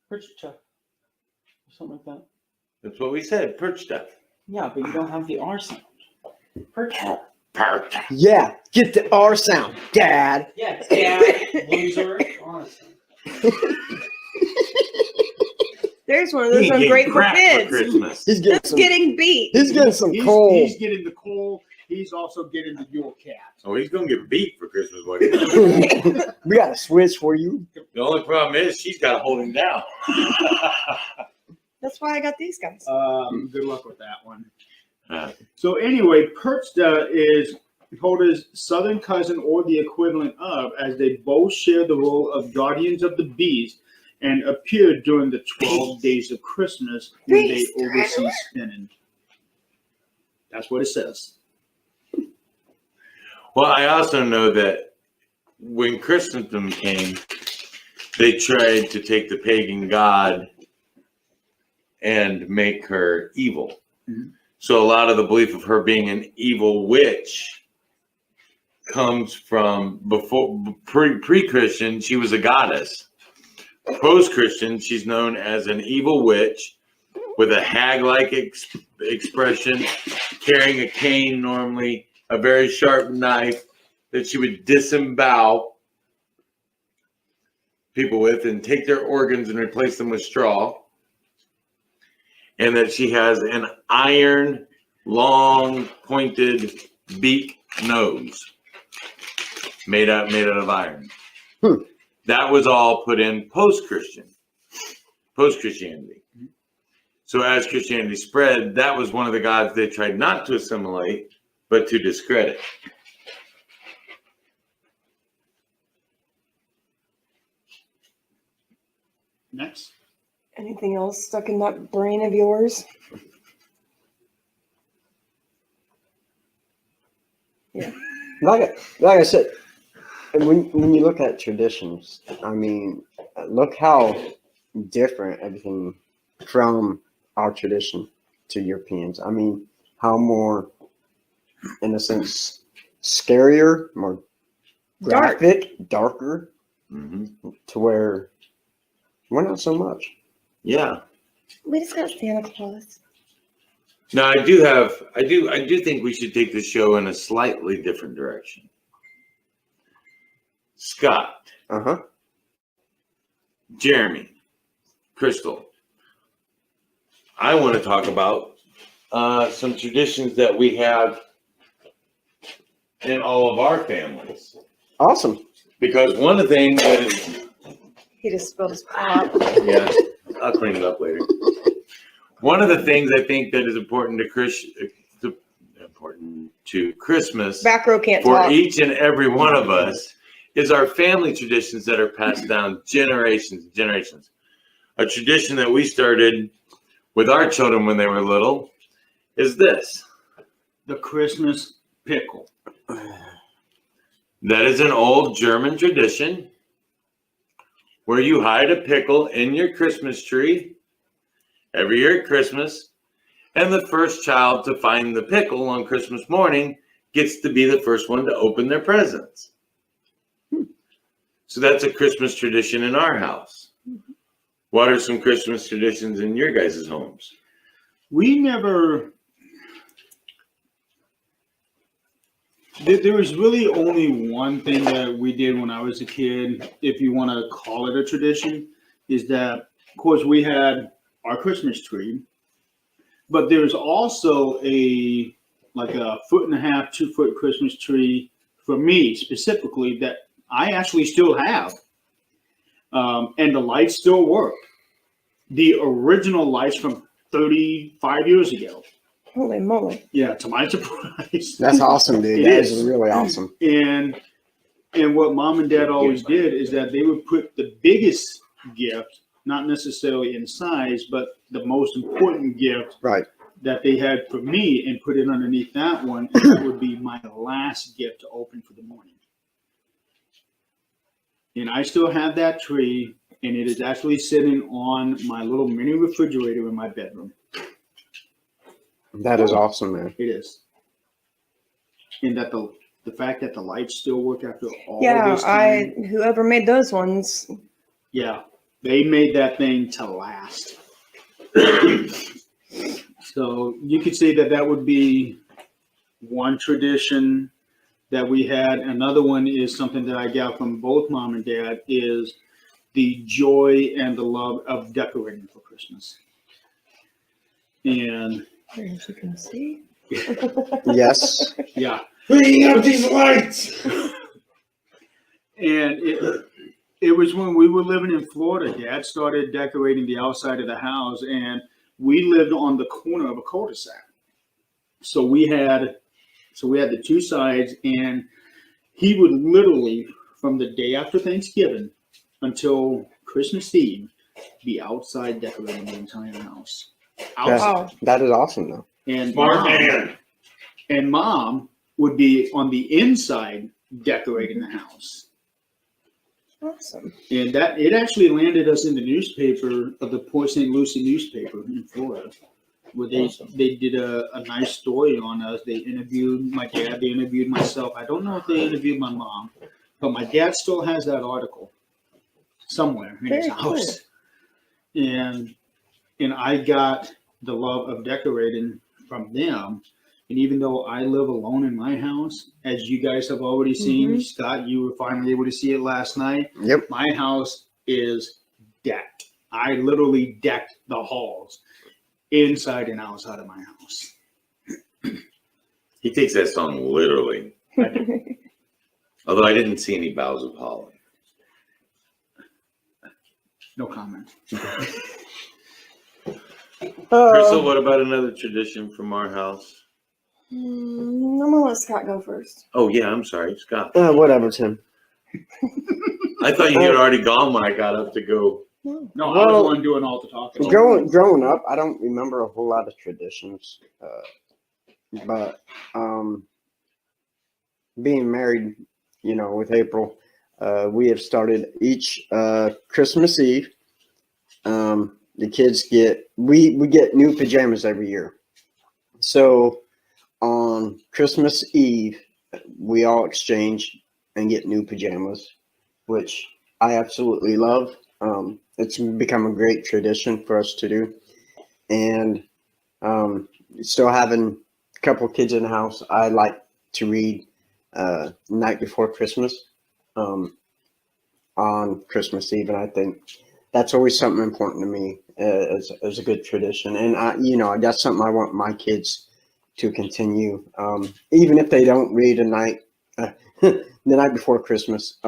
Percha? Something like that. That's what we said. Perchta. Yeah, but you don't have the R sound. Percha. Perchta. Yeah, get the R sound, Dad. Yeah, dad, loser, honestly. There's one of He those ain't getting ungrateful crap for kids. Christmas. He's getting That's some. getting beat. He's getting some coal. He's getting the coal. He's also getting the Yule Cat. Oh, he's gonna get beat for Christmas, buddy. We got a switch for you. The only problem is she's got to hold him down. That's why I got these guys. Good luck with that one. Uh. So anyway, Perchta is Hoda's southern cousin or the equivalent of, as they both share the role of guardians of the beast and appear during the 12 days of Christmas when they oversee spinning. That's what it says. Well, I also know that when Christendom came, they tried to take the pagan god and make her evil. Mhm. So a lot of the belief of her being an evil witch comes from before pre-Christian. She was a goddess. Post-Christian, she's known as an evil witch with a hag-like expression, carrying a cane, normally a very sharp knife that she would disembowel people with and take their organs and replace them with straw. And that she has an iron, long, pointed beak nose made out of iron. That was all put in post-Christianity. So as Christianity spread, that was one of the gods they tried not to assimilate, but to discredit. Next. Anything else stuck in that brain of yours? Like I said, And when you look at traditions, I mean, look how different everything from our tradition to Europeans. I mean, how more, in a sense, scarier, more Dark. graphic, darker, Mhm. to where we're not so much. Yeah. We just got Santa Claus. Now I do think we should take the show in a slightly different direction. Scott, Uh-huh. Jeremy, Crystal, I want to talk about some traditions that we have in all of our families. Awesome. Because one of the things that is, He just spilled his pop. yeah, I'll clean it up later. One of the things I think that is important to Christmas Back row can't for talk. each and every one of us is our family traditions that are passed down generations and generations. A tradition that we started with our children when they were little is this. The Christmas pickle. That is an old German tradition where you hide a pickle in your Christmas tree every year at Christmas, and the first child to find the pickle on Christmas morning gets to be the first one to open their presents. So that's a Christmas tradition in our house. What are some Christmas traditions in your guys' homes? We never. There was really only one thing that we did when I was a kid, if you want to call it a tradition, is that, of course, we had our Christmas tree, but there's also a 1.5 to 2 foot Christmas tree for me specifically that I actually still have, and the lights still work. The original lights from 35 years ago. Holy moly. Yeah, to my surprise. That's awesome, dude. It That is. is really awesome. And what mom and dad always did is that they would put the biggest gift, not necessarily in size, but the most important gift Right. that they had for me, and put it underneath that one, and that would be my last gift to open for the morning. And I still have that tree, and it is actually sitting on my little mini refrigerator in my bedroom. That is awesome, man. It is. And that the fact that the lights still work after all Yeah, this time. whoever made those ones. Yeah, they made that thing to last. So you could say that would be one tradition that we had. Another one is something that I got from both mom and dad, is the joy and the love of decorating for Christmas. And As you can see. Yes. yeah, Cleaning up these lights. and it was when we were living in Florida. Dad started decorating the outside of the house, and we lived on the corner of a cul-de-sac. So we had the two sides, and he would literally, from the day after Thanksgiving until Christmas Eve, be outside decorating the entire house. Outside. Wow. That is awesome, though. And Smart man. And mom would be on the inside decorating the house. Awesome. And that it actually landed us in the newspaper of the Port St. Lucie newspaper in Florida, where they did a nice story on us. They interviewed my dad, they interviewed myself. I don't know if they interviewed my mom, but my dad still has that article somewhere in his Very cool. house. And I got the love of decorating from them. And even though I live alone in my house, as you guys have already seen, Scott, you were finally able to see it last night. Yep. My house is decked. I literally decked the halls inside and outside of my house. He takes that song literally. Although I didn't see any boughs of holly. No comment. Crystal, what about another tradition from our house? I'm gonna let Scott go first. Oh, yeah, I'm sorry, Scott. Whatever, Tim. I thought you had already gone when I got up to go. No. No, I was the one doing all the talking. Growing up, I don't remember a whole lot of traditions, but being married, with April, we have started each Christmas Eve. The kids we get new pajamas every year. So on Christmas Eve, we all exchange and get new pajamas, which I absolutely love. It's become a great tradition for us to do. And still having a couple kids in the house, I like to read night before Christmas on Christmas Eve. And I think that's always something important to me as a good tradition. And that's something I want my kids to continue, even if they don't read the night before Christmas.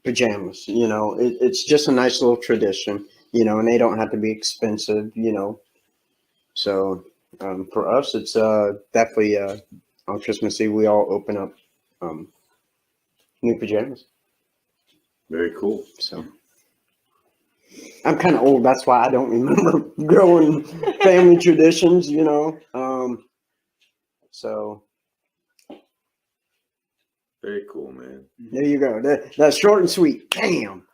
Pajamas, it's just a nice little tradition, and they don't have to be expensive, So for us, it's definitely on Christmas Eve we all open up new pajamas. Very cool. So I'm kind of old. That's why I don't remember growing family traditions, So Very cool, man. there you go. That's short and sweet. Damn.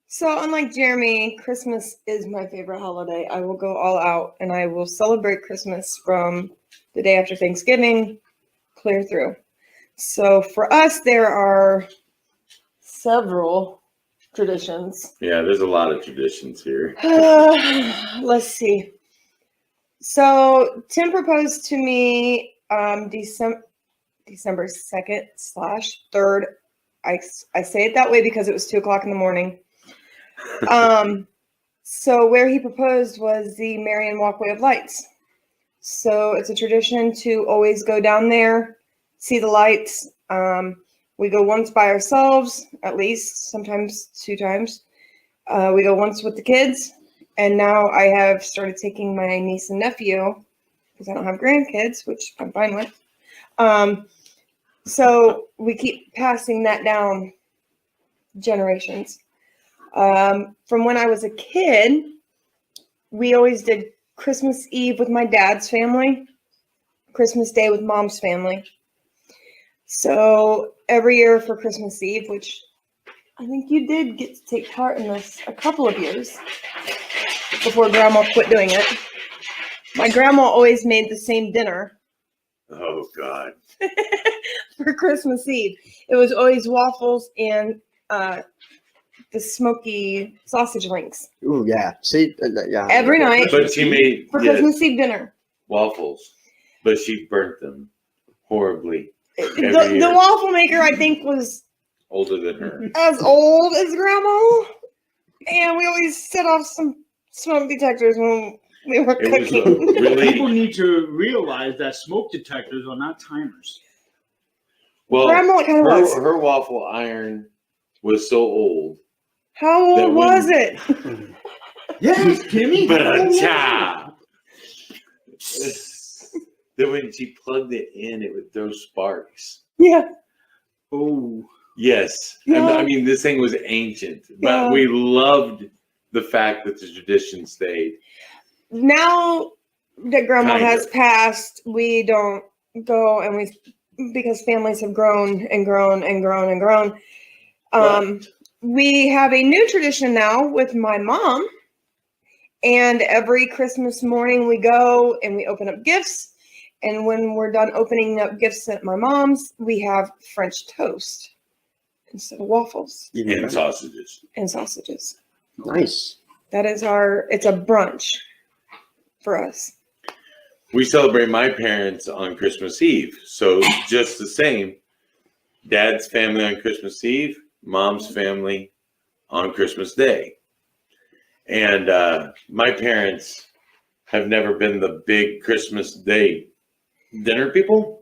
So unlike Jeremy, Christmas is my favorite holiday. I will go all out and I will celebrate Christmas from the day after Thanksgiving clear through. So for us, there are several traditions. Yeah, there's a lot of traditions here. Let's see. So Tim proposed to me December 2nd/3rd. I say it that way because it was 2:00 in the morning. So where he proposed was the Marion Walkway of Lights. So it's a tradition to always go down there, see the lights. We go once by ourselves, at least, sometimes 2 times. We go once with the kids, and now I have started taking my niece and nephew because I don't have grandkids, which I'm fine with. So we keep passing that down generations. From when I was a kid, we always did Christmas Eve with my dad's family, Christmas Day with mom's family. So every year for Christmas Eve, which I think you did get to take part in this a couple of years before Grandma quit doing it. My grandma always made the same dinner Oh, God. for Christmas Eve. It was always waffles and the smoky sausage links Ooh, yeah. See, yeah. every night But she made for yes, Christmas Eve dinner. waffles, but she burnt them horribly. The waffle maker, I think, was Older than her. as old as Grandma, and we always set off some smoke detectors when we were It was cooking. really People need to realize that smoke detectors are not timers. well. Grandma kind of was. Her waffle iron was so old. How that old when- was it? Yes, Timmy. Ba-da-cha! That when she plugged it in, it would throw sparks. Yeah. Oh, Yes. Yeah. I mean, this thing was ancient, but Yeah. we loved the fact that the tradition stayed. Now that Grandma Kind has of. passed, we don't go, and because families have grown and grown and grown and grown. We have a new tradition now with my mom, and every Christmas morning we go and we open up gifts, and when we're done opening up gifts at my mom's, we have French toast instead of waffles And sausages. and sausages. Nice. That is it's a brunch for us. We celebrate my parents on Christmas Eve. So just the same. Dad's family on Christmas Eve, mom's family on Christmas Day. And my parents have never been the big Christmas Day dinner people.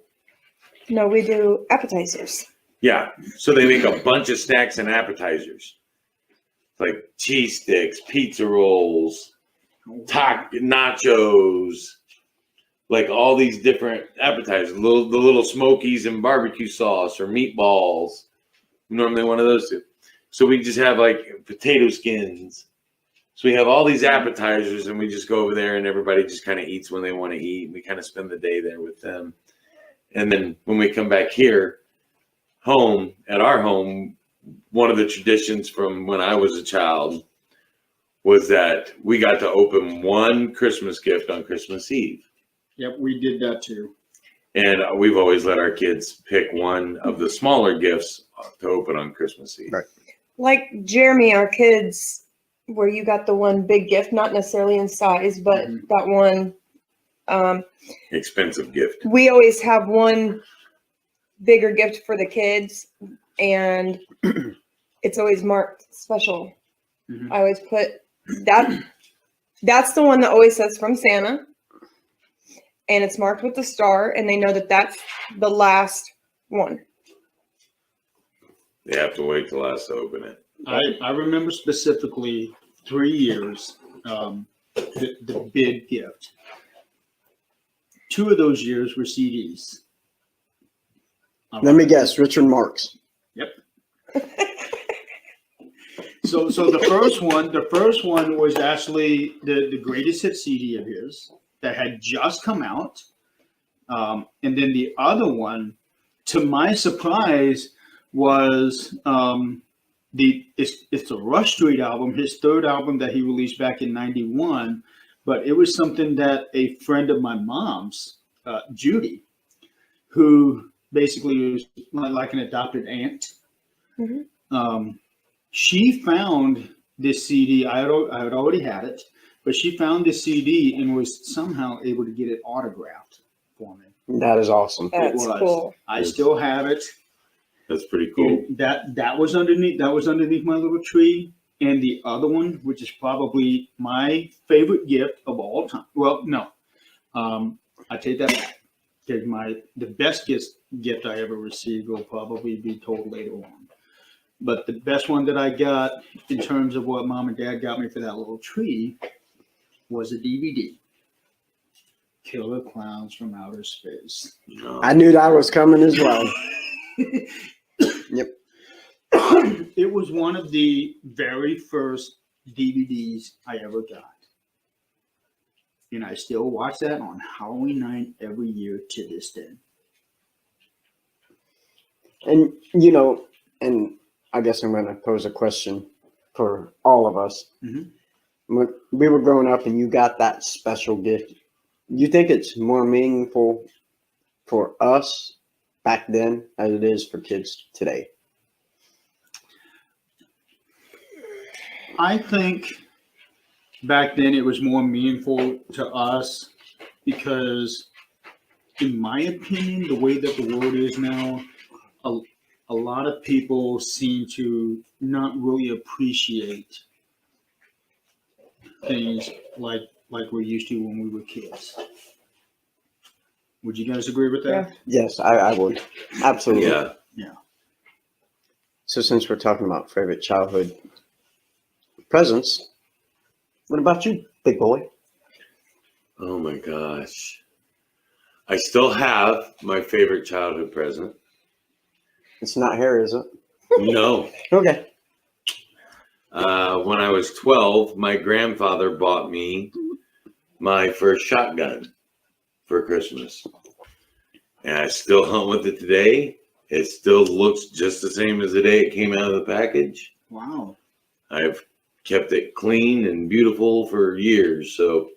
No, we do appetizers. Yeah. So they make a bunch of snacks and appetizers. Like cheese sticks, pizza rolls, nachos, like all these different appetizers, the little smokies and barbecue sauce or meatballs. Normally one of those two. So we just have like potato skins. So we have all these appetizers and we just go over there and everybody just kind of eats when they want to eat. We kind of spend the day there with them. And then when we come back here, home, at our home, one of the traditions from when I was a child was that we got to open one Christmas gift on Christmas Eve. Yep, we did that too. And we've always let our kids pick one of the smaller gifts to open on Christmas Eve. Right. Like Jeremy, our kids, where you got the one big gift, not necessarily in size, but Mhm. that one. Expensive gift. We always have one bigger gift for the kids, and it's always marked special. Mhm. I always put that. That's the one that always says from Santa, and it's marked with the star, and they know that that's the last one. They have to wait till last to open it. I remember specifically 3 years, the big gift. 2 of those years were CDs. Let me guess, Richard Marx. So the first one was actually the greatest hit CD of his that had just come out. And then the other one, to my surprise, was it's a Rush Street album, his third album that he released back in '91. But it was something that a friend of my mom's, Judy, who basically was like an adopted aunt. Mhm. She found this CD. I had already had it, but she found this CD and was somehow able to get it autographed for me. That is awesome. That's was. cool. I still have it. That's pretty cool. And that was underneath my little tree. And the other one, which is probably my favorite gift of all time. Well, no, I take that back. The best gift I ever received will probably be told later on. But the best one that I got in terms of what mom and dad got me for that little tree was a DVD. Killer Clowns from Outer Space. No. I knew that was coming as well. Yep. It was one of the very first DVDs I ever got. And I still watch that on Halloween night every year to this day. And, you know, and I guess I'm going to pose a question for all of us. Mhm. When we were growing up and you got that special gift, you think it's more meaningful for us back then as it is for kids today? I think back then it was more meaningful to us because, in my opinion, the way that the world is now, a lot of people seem to not really appreciate things like we used to when we were kids. Would you guys agree with that? Yes, I would. Absolutely. Yeah. So since we're talking about favorite childhood presents, what about you, big boy? Oh my gosh. I still have my favorite childhood present. It's not hair, is it? No. Okay. When I was 12, my grandfather bought me my first shotgun for Christmas. And I still hunt with it today. It still looks just the same as the day it came out of the package. Wow. I've kept it clean and beautiful for years. So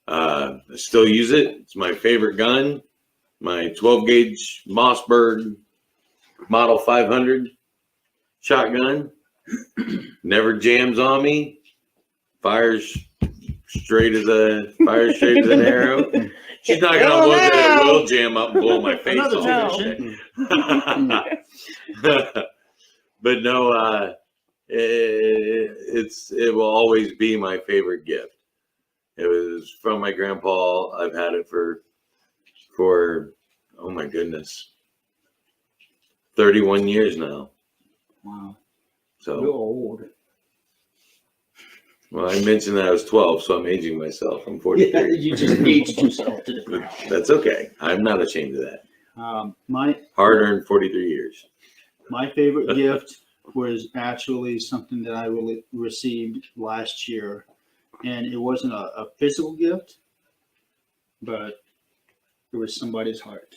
I still use it. It's my favorite gun. My 12 gauge Mossberg Model 500 shotgun. Never jams on me. Fires straight as an arrow. She's not gonna look that it will jam up and blow my face Another off. tradition. But no, it will always be my favorite gift. It was from my grandpa. I've had it for oh my goodness, 31 years now. Wow. So You're old. well, I mentioned that I was 12, so I'm aging myself. I'm 43. Yeah, you just aged yourself to the But ground. that's okay. I'm not ashamed of that. My Hard-earned 43 years. My favorite gift was actually something that I really received last year, and it wasn't a physical gift, but it was somebody's heart.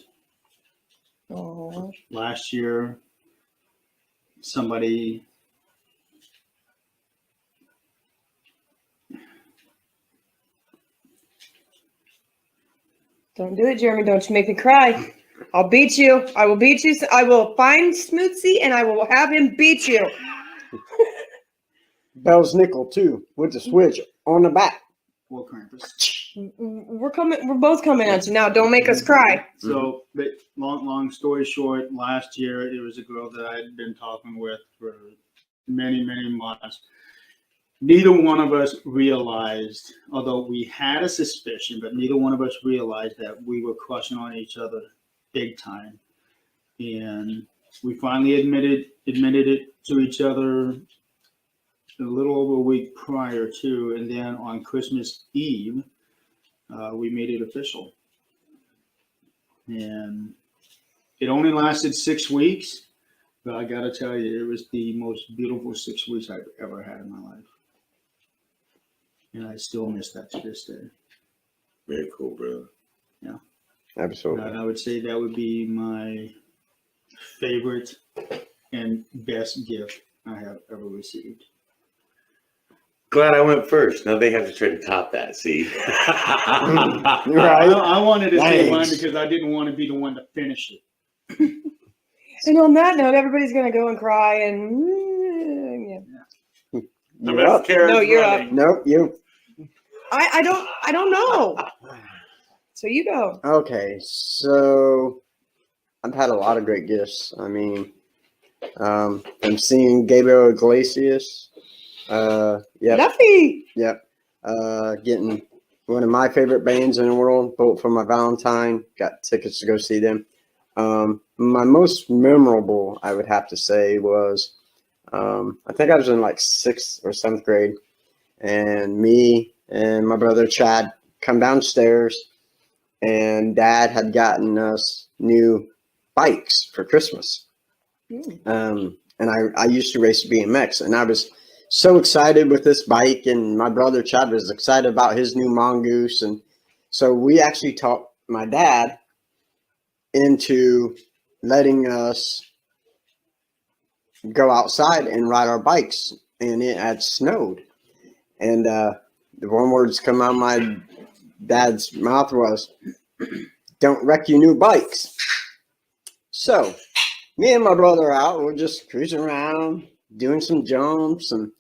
Oh. Last year, somebody Don't do it, Jeremy. Don't you make me cry. I'll beat you. I will beat you. I will find Smootsy and I will have him beat you. Bell's nickel too, with the switch on the back. Will Krampus. We're coming. We're both coming at you now. Don't make us cry. So, but long story short, last year it was a girl that I had been talking with for many months. Neither one of us realized, although we had a suspicion, but neither one of us realized that we were crushing on each other big time. And we finally admitted it to each other a little over a week prior to, and then on Christmas Eve, we made it official. And it only lasted 6 weeks, but I gotta tell you, it was the most beautiful 6 weeks I've ever had in my life. And I still miss that to this day. Very cool, brother. Absolutely. And I would say that would be my favorite and best gift I have ever received. Glad I went first. Now they have to try to top that. See, Right. I wanted to say mine Thanks. because I didn't want to be the one to finish it. And on that note, everybody's gonna go and cry and yeah. You're up. No, you're up. Nope, you. I don't know. So you go. Okay, so I've had a lot of great gifts. I mean, I'm seeing Gabriel Iglesias. Yep, Duffy. yep. Getting one of my favorite bands in the world, both for my Valentine. Got tickets to go see them. My most memorable, I would have to say, was I think I was in like 6th or 7th grade, and me and my brother Chad come downstairs, and Dad had gotten us new bikes for Christmas. And I used to race BMX, and I was so excited with this bike, and my brother Chad was excited about his new Mongoose, and so we actually talked my dad into letting us go outside and ride our bikes, and it had snowed, and the one words come out of my dad's mouth was, "Don't wreck your new bikes." So me and my brother out, we're just cruising around doing some jumps, and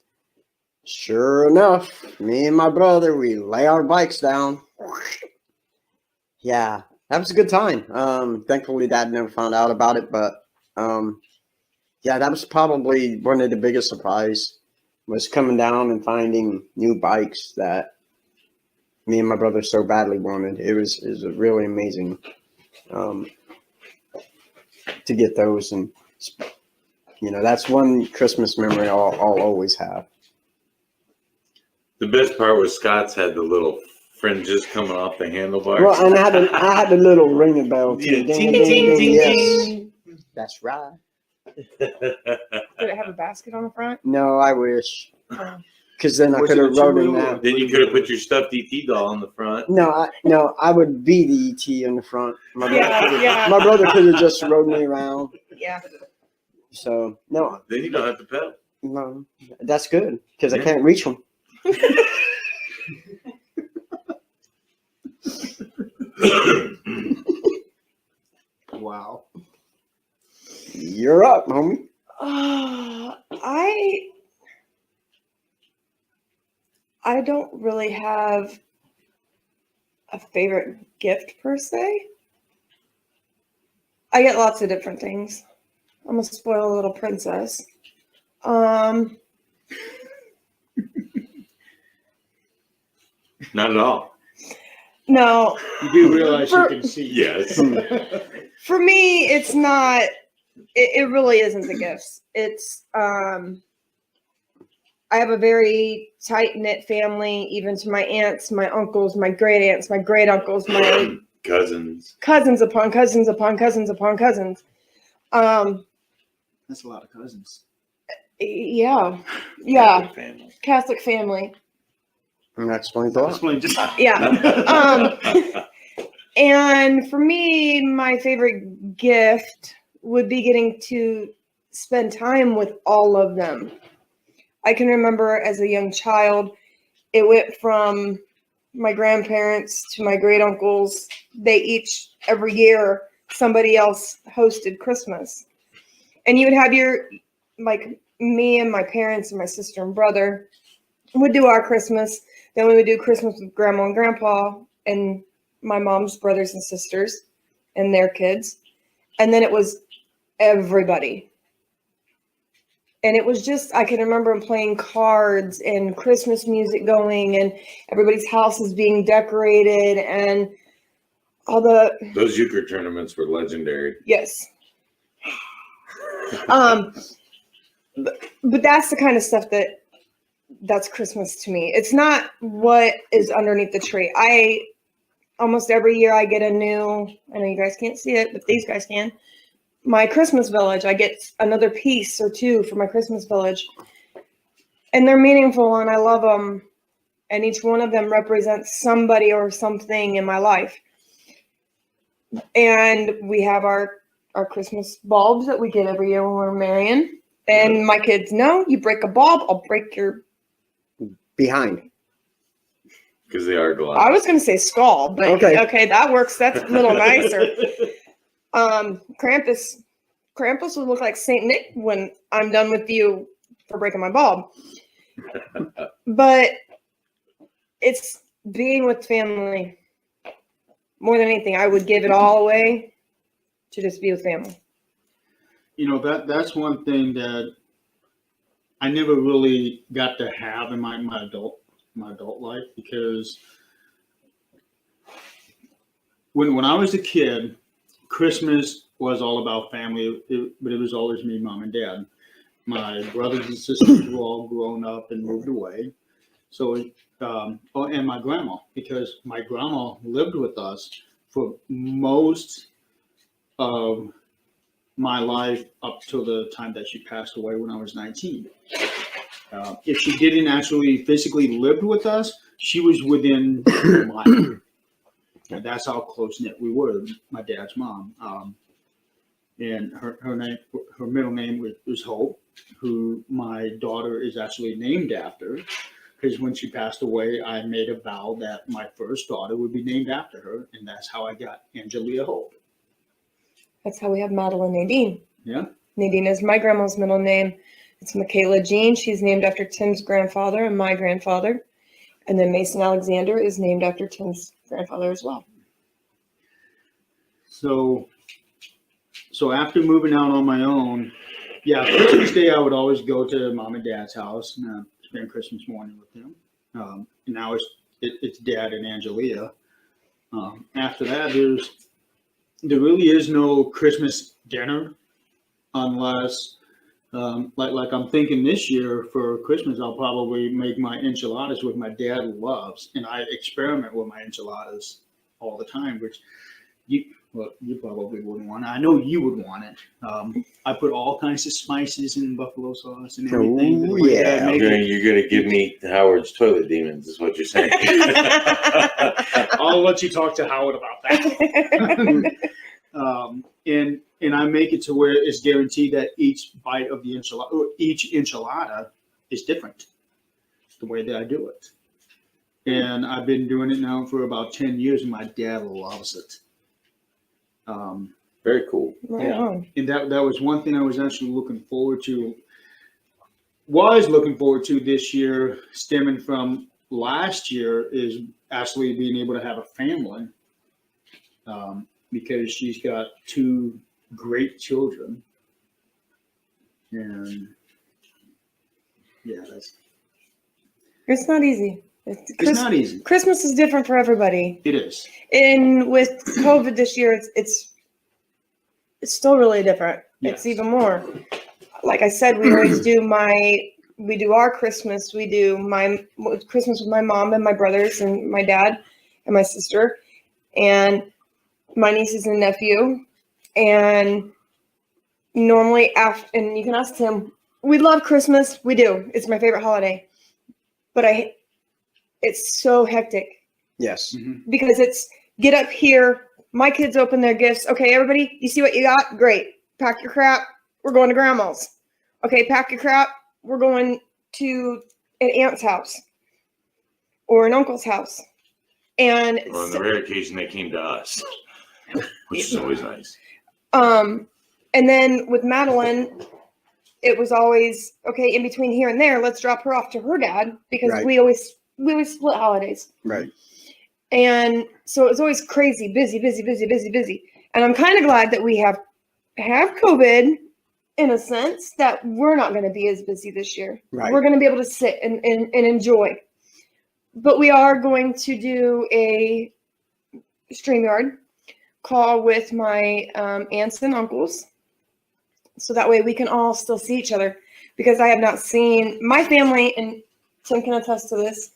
sure enough, me and my brother, we lay our bikes down. Yeah, that was a good time. Thankfully Dad never found out about it, but yeah, that was probably one of the biggest surprise, was coming down and finding new bikes that me and my brother so badly wanted. It was really amazing to get those, and that's one Christmas memory I'll always have. the best part was Scott's had the little fringes coming off the handlebars. Well, and I had the little ringing bell too. Yeah, Ding, ting, ding, ting, ding, ting, yes. ting. That's right. Did it have a basket on the front? No, I wish, Oh. because then I Was could it have a wrote in two-wheel? that. Then you could have put your stuffed ET doll on the front. No, I would be the ET in the front. My Yeah. my brother could have just rode me around. Yeah. So no, Then you don't have to pedal. no, that's good because I Yeah. can't reach them. Wow. You're up, homie. I don't really have a favorite gift per se. I get lots of different things. I'm a spoiled little princess. Not at all. No, You do realize you can see. Yes. for me, it's not. It really isn't the gifts. It's I have a very tight knit family, even to my aunts, my uncles, my great aunts, my great uncles, my Cousins. cousins upon cousins upon cousins upon cousins. That's a lot of cousins. Yeah, Catholic family. Catholic family. And that explains a lot. Explain just Yeah. And for me, my favorite gift would be getting to spend time with all of them. I can remember as a young child, it went from my grandparents to my great uncles. They each, every year, somebody else hosted Christmas. And you would have your, like me and my parents and my sister and brother would do our Christmas. Then we would do Christmas with grandma and grandpa and my mom's brothers and sisters and their kids. And then it was everybody. And it was just, I can remember playing cards and Christmas music going and everybody's houses being decorated and all the, Those euchre tournaments were legendary. yes. But that's the kind of stuff that's Christmas to me. It's not what is underneath the tree. Almost every year I get a new, I know you guys can't see it, but these guys can. My Christmas village, I get another piece or two for my Christmas village. And they're meaningful and I love them. And each one of them represents somebody or something in my life. And we have our Christmas bulbs that we get every year when we're marrying. And my kids know, you break a bulb, I'll break your Behind. Because they are glad. I was going to say skull, but okay, that works. That's a little nicer. Krampus will look like Saint Nick when I'm done with you for breaking my bulb. But it's being with family more than anything. I would give it all away to just be with family. You know, that's one thing that I never really got to have in my adult life, because when I was a kid, Christmas was all about family, but it was always me, mom, and dad. My brothers and sisters were all grown up and moved away. So, and my grandma, because my grandma lived with us for most of my life up till the time that she passed away when I was 19. If she didn't actually physically live with us, she was within a mile. And that's how close knit we were. My dad's mom, and her middle name was Hope, who my daughter is actually named after. Because when she passed away, I made a vow that my first daughter would be named after her, and that's how I got Angelia Hope. That's how we have Madeline Nadine. Yeah. Nadine is my grandma's middle name. It's Michaela Jean. She's named after Tim's grandfather and my grandfather. And then Mason Alexander is named after Tim's grandfather as well. So after moving out on my own, yeah, Christmas Day I would always go to mom and dad's house and spend Christmas morning with them. And now it's dad and Angelia. After that, there really is no Christmas dinner unless, like I'm thinking this year for Christmas, I'll probably make my enchiladas, which my dad loves. And I experiment with my enchiladas all the time, which you probably wouldn't want it. I know you would want it. I put all kinds of spices and buffalo sauce and everything. Oh, yeah. You're gonna give me Howard's toilet demons, is what you're saying. I'll let you talk to Howard about that. And I make it to where it's guaranteed that each bite of the enchilada, or each enchilada, is different. It's the way that I do it. And I've been doing it now for about 10 years, and my dad loves it. Very cool. Right on. And that was one thing I was actually looking forward to. Was looking forward to this year, stemming from last year, is actually being able to have a family. Because she's got 2 great children. And yeah, It's not easy. it's not easy. Christmas is different for everybody. It is. And with COVID this year, it's still really different. Yes. It's even more. Like I said, we always do our Christmas. We do my Christmas with my mom and my brothers and my dad and my sister and my nieces and nephew. And normally and you can ask Tim, we love Christmas. We do. It's my favorite holiday. But it's so hectic. Yes. Mm-hmm. Because get up here. My kids open their gifts. Okay, everybody, you see what you got? Great. Pack your crap. We're going to grandma's. Okay, pack your crap. We're going to an aunt's house or an uncle's house. And On the rare occasion they came to us, which is always nice. and then with Madeline, it was always okay in between here and there. Let's drop her off to her dad because Right. we always split holidays. Right. And so it was always crazy, busy. And I'm kind of glad that we have COVID in a sense that we're not going to be as busy this year. Right. We're going to be able to sit and enjoy. But we are going to do a StreamYard call with my aunts and uncles. So that way we can all still see each other because I have not seen my family, and Tim can attest to this.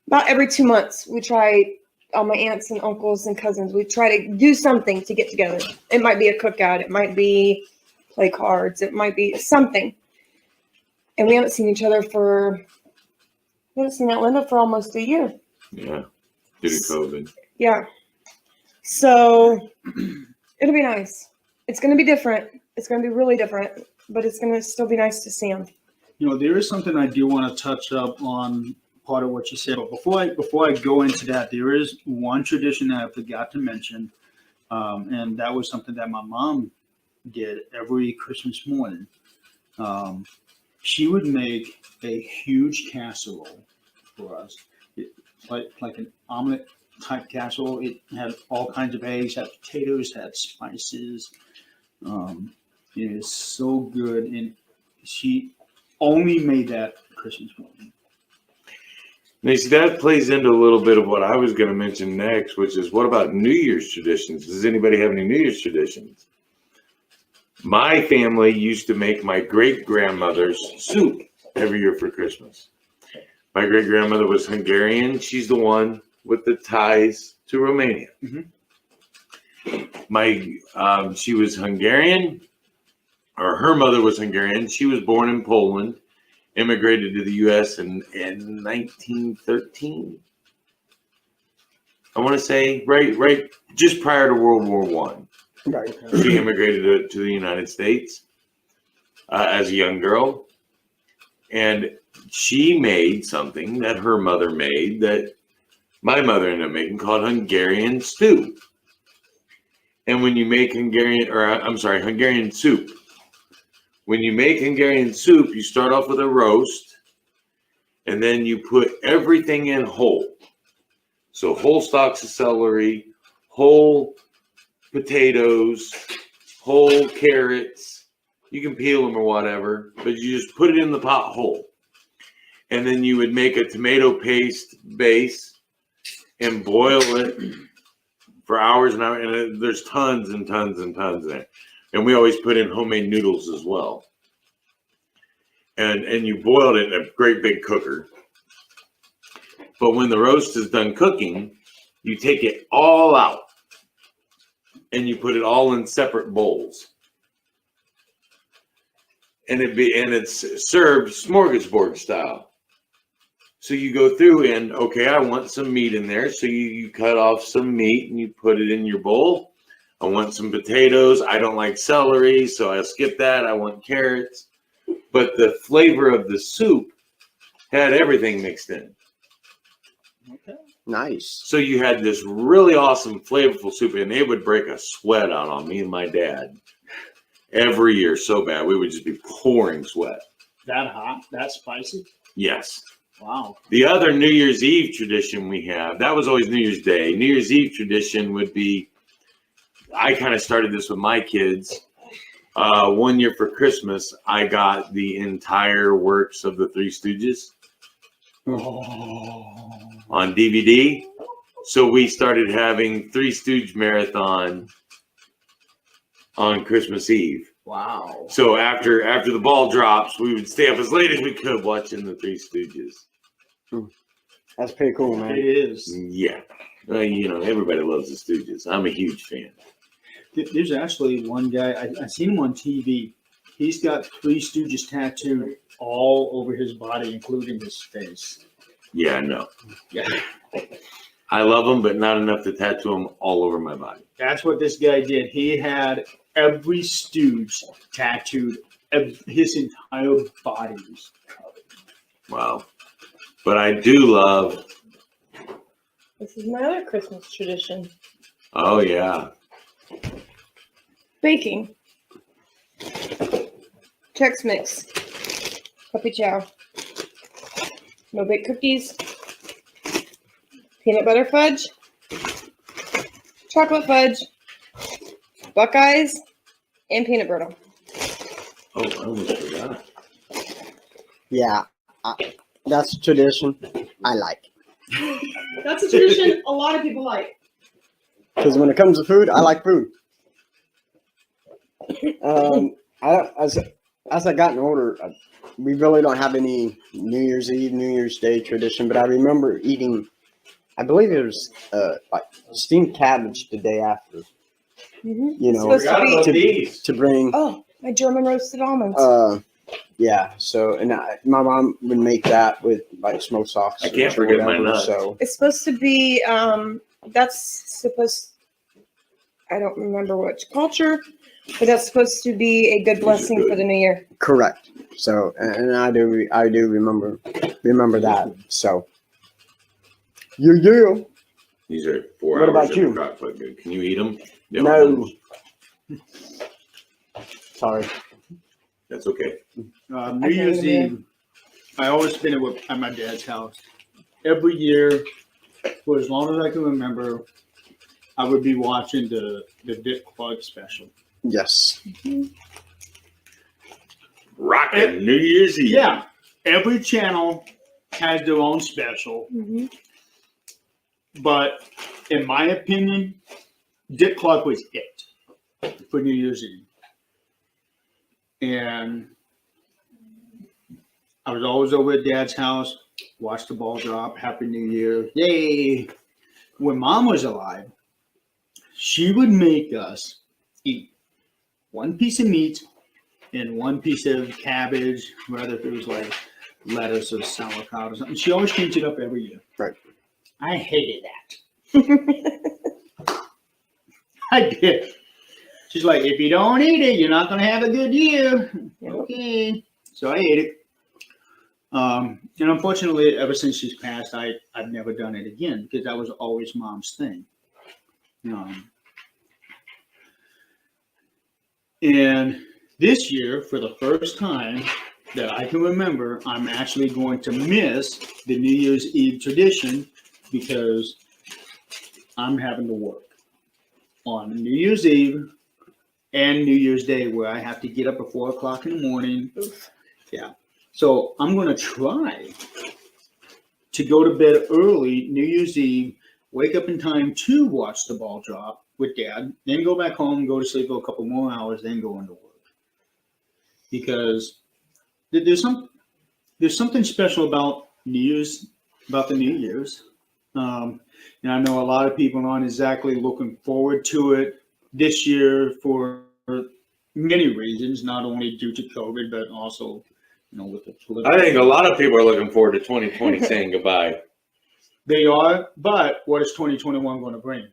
About every 2 months, we try, all my aunts and uncles and cousins, we try to do something to get together. It might be a cookout. It might be play cards. It might be something. And we haven't seen each other we haven't seen Aunt Linda for almost a year. Yeah, due to COVID. Yeah. So it'll be nice. It's going to be different. It's going to be really different, but it's going to still be nice to see them. You know, there is something I do want to touch up on part of what you said, but before I go into that, there is one tradition that I forgot to mention, and that was something that my mom did every Christmas morning. She would make a huge casserole for us, like an omelet type casserole. It had all kinds of eggs, had potatoes, had spices. It is so good, and she only made that Christmas morning. Now, you see, that plays into a little bit of what I was going to mention next, which is what about New Year's traditions? Does anybody have any New Year's traditions? My family used to make my great-grandmother's soup every year for Christmas. My great-grandmother was Hungarian. She's the one with the ties to Romania. Mm-hmm. She was Hungarian, or her mother was Hungarian. She was born in Poland, immigrated to the U.S. in 1913. I want to say right just prior to World War I. Right. She immigrated to the United States as a young girl, and she made something that her mother made that my mother ended up making called Hungarian stew. And when you make Hungarian soup. When you make Hungarian soup, you start off with a roast, and then you put everything in whole. So whole stalks of celery, whole potatoes, whole carrots. You can peel them or whatever, but you just put it in the pot whole. And then you would make a tomato paste base and boil it for hours and hours. And there's tons and tons and tons in it. And we always put in homemade noodles as well. And you boiled it in a great big cooker. But when the roast is done cooking, you take it all out and you put it all in separate bowls. And it's served smorgasbord style. So you go through and, okay, I want some meat in there. So you cut off some meat and you put it in your bowl. I want some potatoes. I don't like celery, so I'll skip that. I want carrots. But the flavor of the soup had everything mixed in. Okay. Nice. So you had this really awesome, flavorful soup, and it would break a sweat out on me and my dad every year so bad. We would just be pouring sweat. That hot? That spicy? Yes. Wow. The other New Year's Eve tradition we have, that was always New Year's Day. New Year's Eve tradition would be, I kind of started this with my kids. One year for Christmas, I got the entire works of the Three Stooges on DVD. So we started having Three Stooge marathon on Christmas Eve. Wow. So after the ball drops, we would stay up as late as we could watching the Three Stooges. That's pretty cool, It man. is. Yeah. Everybody loves the Stooges. I'm a huge fan. There's actually one guy, I seen him on TV. He's got Three Stooges tattooed all over his body, including his face. Yeah, I know. Yeah. I love them, but not enough to tattoo them all over my body. That's what this guy did. He had every stooge tattooed. His entire body was covered. Wow. But I do love, This is my other Christmas tradition. oh yeah. Baking. Chex Mix. Puppy Chow. No bake cookies. Peanut butter fudge. Chocolate fudge. Buckeyes. And peanut brittle. Oh, I almost forgot. Yeah, that's a tradition I like. That's a tradition a lot of people like. Because when it comes to food, I like food. As I gotten older, we really don't have any New Year's Eve, New Year's Day tradition. But I remember eating, I believe it was like steamed cabbage the day after. Mm-hmm. You know, Supposed to be- these. to bring. Oh, my German roasted almonds. Yeah. So, and my mom would make that with like smoked sausage. I can't forget my nuts. So It's supposed to be, I don't remember which culture, but that's supposed to be a good blessing for the new year. correct. So, and I do remember that. So, you. These are 4 What hours about in you? the crock pot. Good. Can you eat them? No. Sorry. That's okay. New Year's Eve, I always spend it at my dad's house. Every year, for as long as I can remember, I would be watching the Dick Clark special. Yes. Rockin' New Year's Eve. Yeah, every channel has their own special, Mm-hmm. but in my opinion, Dick Clark was it for New Year's Eve. And I was always over at Dad's house, watch the ball drop, Happy New Year, yay. When Mom was alive, she would make us eat one piece of meat and one piece of cabbage, whether it was like lettuce or sauerkraut or something. She always changed it up every year. Right. I hated that. I did. She's like, if you don't eat it, you're not going to have a good year. Okay. So I ate it. And unfortunately, ever since she's passed, I've never done it again because that was always Mom's thing. And this year, for the first time that I can remember, I'm actually going to miss the New Year's Eve tradition because I'm having to work on New Year's Eve and New Year's Day, where I have to get up at 4 o'clock in the morning. Oof. Yeah. So I'm going to try to go to bed early New Year's Eve, wake up in time to watch the ball drop with Dad, then go back home, go to sleep for a couple more hours, then go into work. Because there's something special about New Year's, about the New Year's. And I know a lot of people aren't exactly looking forward to it this year for many reasons, not only due to COVID, but also, with the political. I think a lot of people are looking forward to 2020 saying goodbye. They are, but what is 2021 going to bring?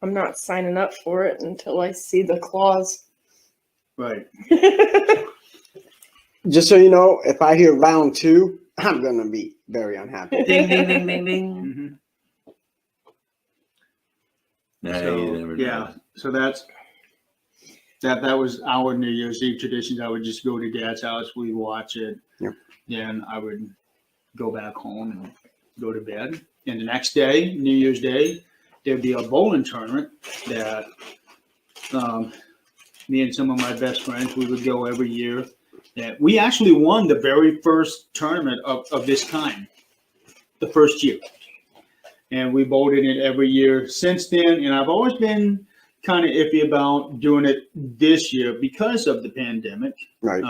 I'm not signing up for it until I see the clause. Right. Just so you know, if I hear round 2, I'm going to be very unhappy. Ding, ding, ding, ding, ding. Mm-hmm. Nah, So, you never know. yeah. So that was our New Year's Eve traditions. I would just go to Dad's house, we'd watch it, Yep. then I would go back home and go to bed. And the next day, New Year's Day, there'd be a bowling tournament that me and some of my best friends, we would go every year. And we actually won the very first tournament of this kind, the first year. And we bowled in it every year since then. And I've always been kind of iffy about doing it this year because of the pandemic. Right.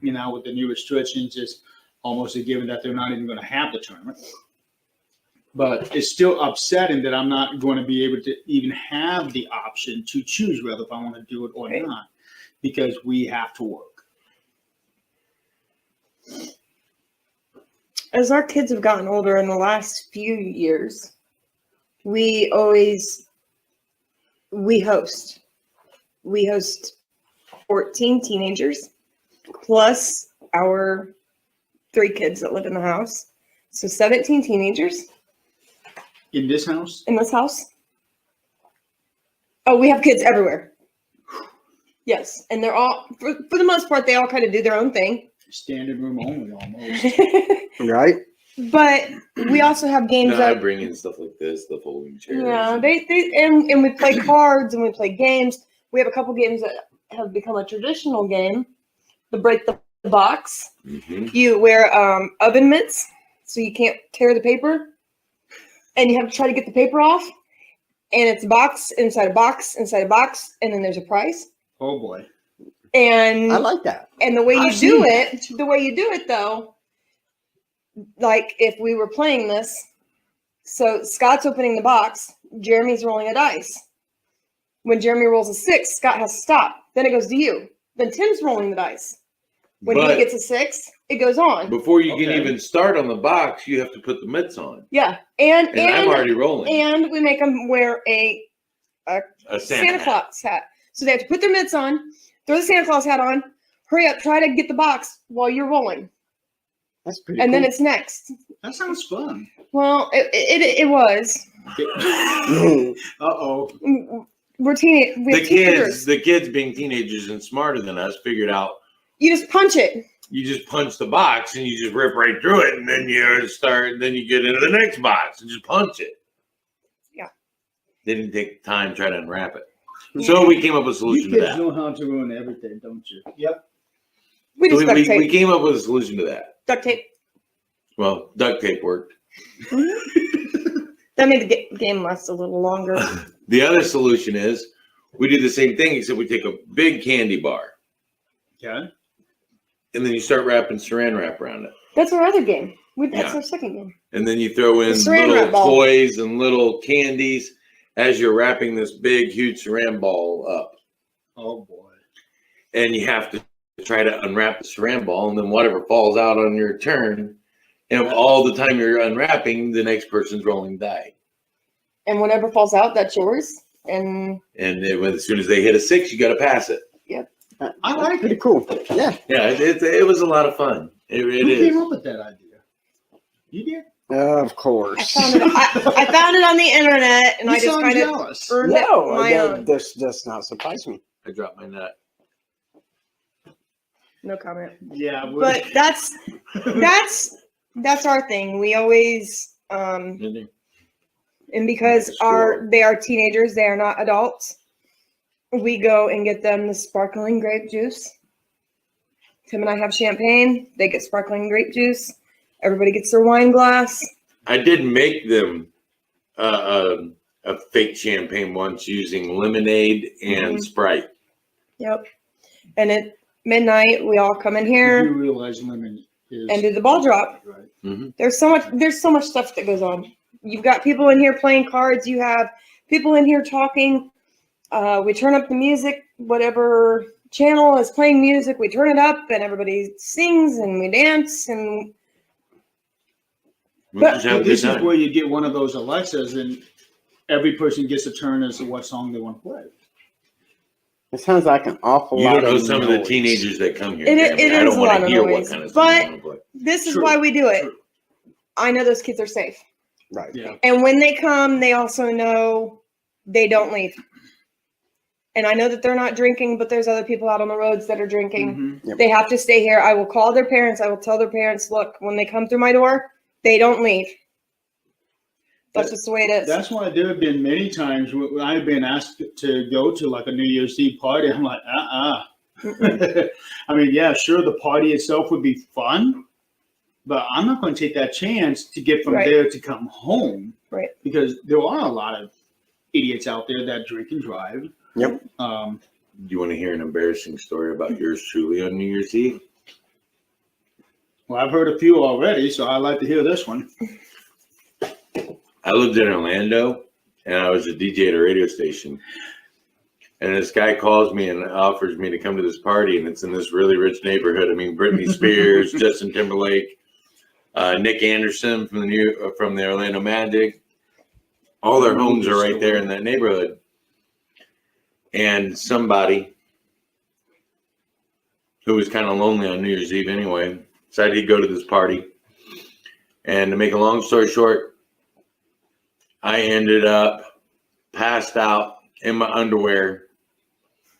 With the new restrictions, it's almost a given that they're not even going to have the tournament. But it's still upsetting that I'm not going to be able to even have the option to choose whether if I want to do it or Right. not, because we have to work. As our kids have gotten older in the last few years, we always we host 14 teenagers plus our 3 kids that live in the house. So 17 teenagers In this house? in this house. Oh, we have kids everywhere. Yes, and they're all, for the most part, they all kind of do their own thing. Standard room only, almost. Right? But we also have games No, I that, bring in stuff like this, the folding chairs. yeah, and we play cards and we play games. We have a couple games that have become a traditional game. The break the box. Mhm. You wear oven mitts so you can't tear the paper, and you have to try to get the paper off. And it's a box inside a box inside a box, and then there's a prize. Oh boy. And I like that. and the way you I've do seen it though, like if we were playing this, so Scott's opening the box, Jeremy's rolling a dice. When Jeremy rolls a 6, Scott has to stop. Then it goes to you. Then Tim's rolling the dice. When But he gets a 6, it goes on. before you can Okay. even start on the box, you have to put the mitts on. Yeah, and And I'm already rolling. and we make them wear a A Santa hat. Claus hat. So they have to put their mitts on, throw the Santa Claus hat on, hurry up, try to get the box while you're rolling, That's pretty and cool. then it's next. That sounds fun. Well, it was. Uh-oh. We're teenage. We have teenagers. The kids being teenagers and smarter than us figured out You just punch it. you just punch the box and you just rip right through it, and then then you get into the next box and just punch it. Yeah. They didn't take time to try to unwrap it. So we came up with a You solution to kids that. know how to ruin everything, don't you? Yep. We So just duct we tape. came up with a solution to that. Duct tape. Well, duct tape worked. That made the game last a little longer. The other solution is we do the same thing, except we take a big candy bar Okay. and then you start wrapping saran wrap around it. That's our other game. That's Yeah. our second game. And then you throw in The saran little wrap ball. toys and little candies as you're wrapping this big, huge saran ball up. Oh boy. And you have to try to unwrap the saran ball, and then whatever falls out on your turn. And all the time you're unwrapping, the next person's rolling die. And whatever falls out, that's yours. And And then as soon as they hit a 6, you got to pass it. I like pretty it. cool. Yeah. Yeah, it was a lot of fun. It Who is. came up with that idea? You did? Of I course. found it. I found it on the internet, and You I just sound kind of jealous. earned No, it my own. this does not surprise me. I dropped my nut. No comment. Yeah. But that's our thing. We always and because they are teenagers, they are not adults. We go and get them the sparkling grape juice. Tim and I have champagne. They get sparkling grape juice. Everybody gets their wine glass. I did make them a fake champagne once using lemonade and Mhm. Sprite. Yep. And at midnight, we all come in You here realize lemon is and do the ball drop. Right. There's so much stuff that goes on. You've got people in here playing cards. You have people in here talking. We turn up the music, whatever channel is playing music, we turn it up, and everybody sings and we dance. And We But- just have a But good this is time. where you get one of those Alexas, and every person gets a turn as to what song they want to play. It sounds like an awful You lot don't know of some of the noise. teenagers that come here. It is- Jeremy. it I is don't a want lot to of hear noise, what kind of stuff but- they want to play. this is True. why we do it. True. I know those kids are safe. Right. Yeah. And when they come, they also know they don't leave. And I know that they're not drinking, but there's other people out on the roads that are drinking. Mhm. Yep. They have to stay here. I will call their parents. I will tell their parents, look, when they come through my door, they don't leave. That's just the way it is. That's why there have been many times when I've been asked to go to like a New Year's Eve party. I'm like, I mean, yeah, sure, the party itself would be fun, but I'm not going to take that chance to get from Right. there to come home. Right. Because there are a lot of idiots out there that drink and drive. Yep. Do you want to hear an embarrassing story about yours truly on New Year's Eve? Well, I've heard a few already, so I'd like to hear this one. I lived in Orlando, and I was a DJ at a radio station. And this guy calls me and offers me to come to this party, and it's in this really rich neighborhood. I mean, Britney Spears, Justin Timberlake, Nick Anderson from the Orlando Magic, all their homes are right there in that neighborhood. And somebody who was kind of lonely on New Year's Eve anyway decided he'd go to this party. And to make a long story short, I ended up passed out in my underwear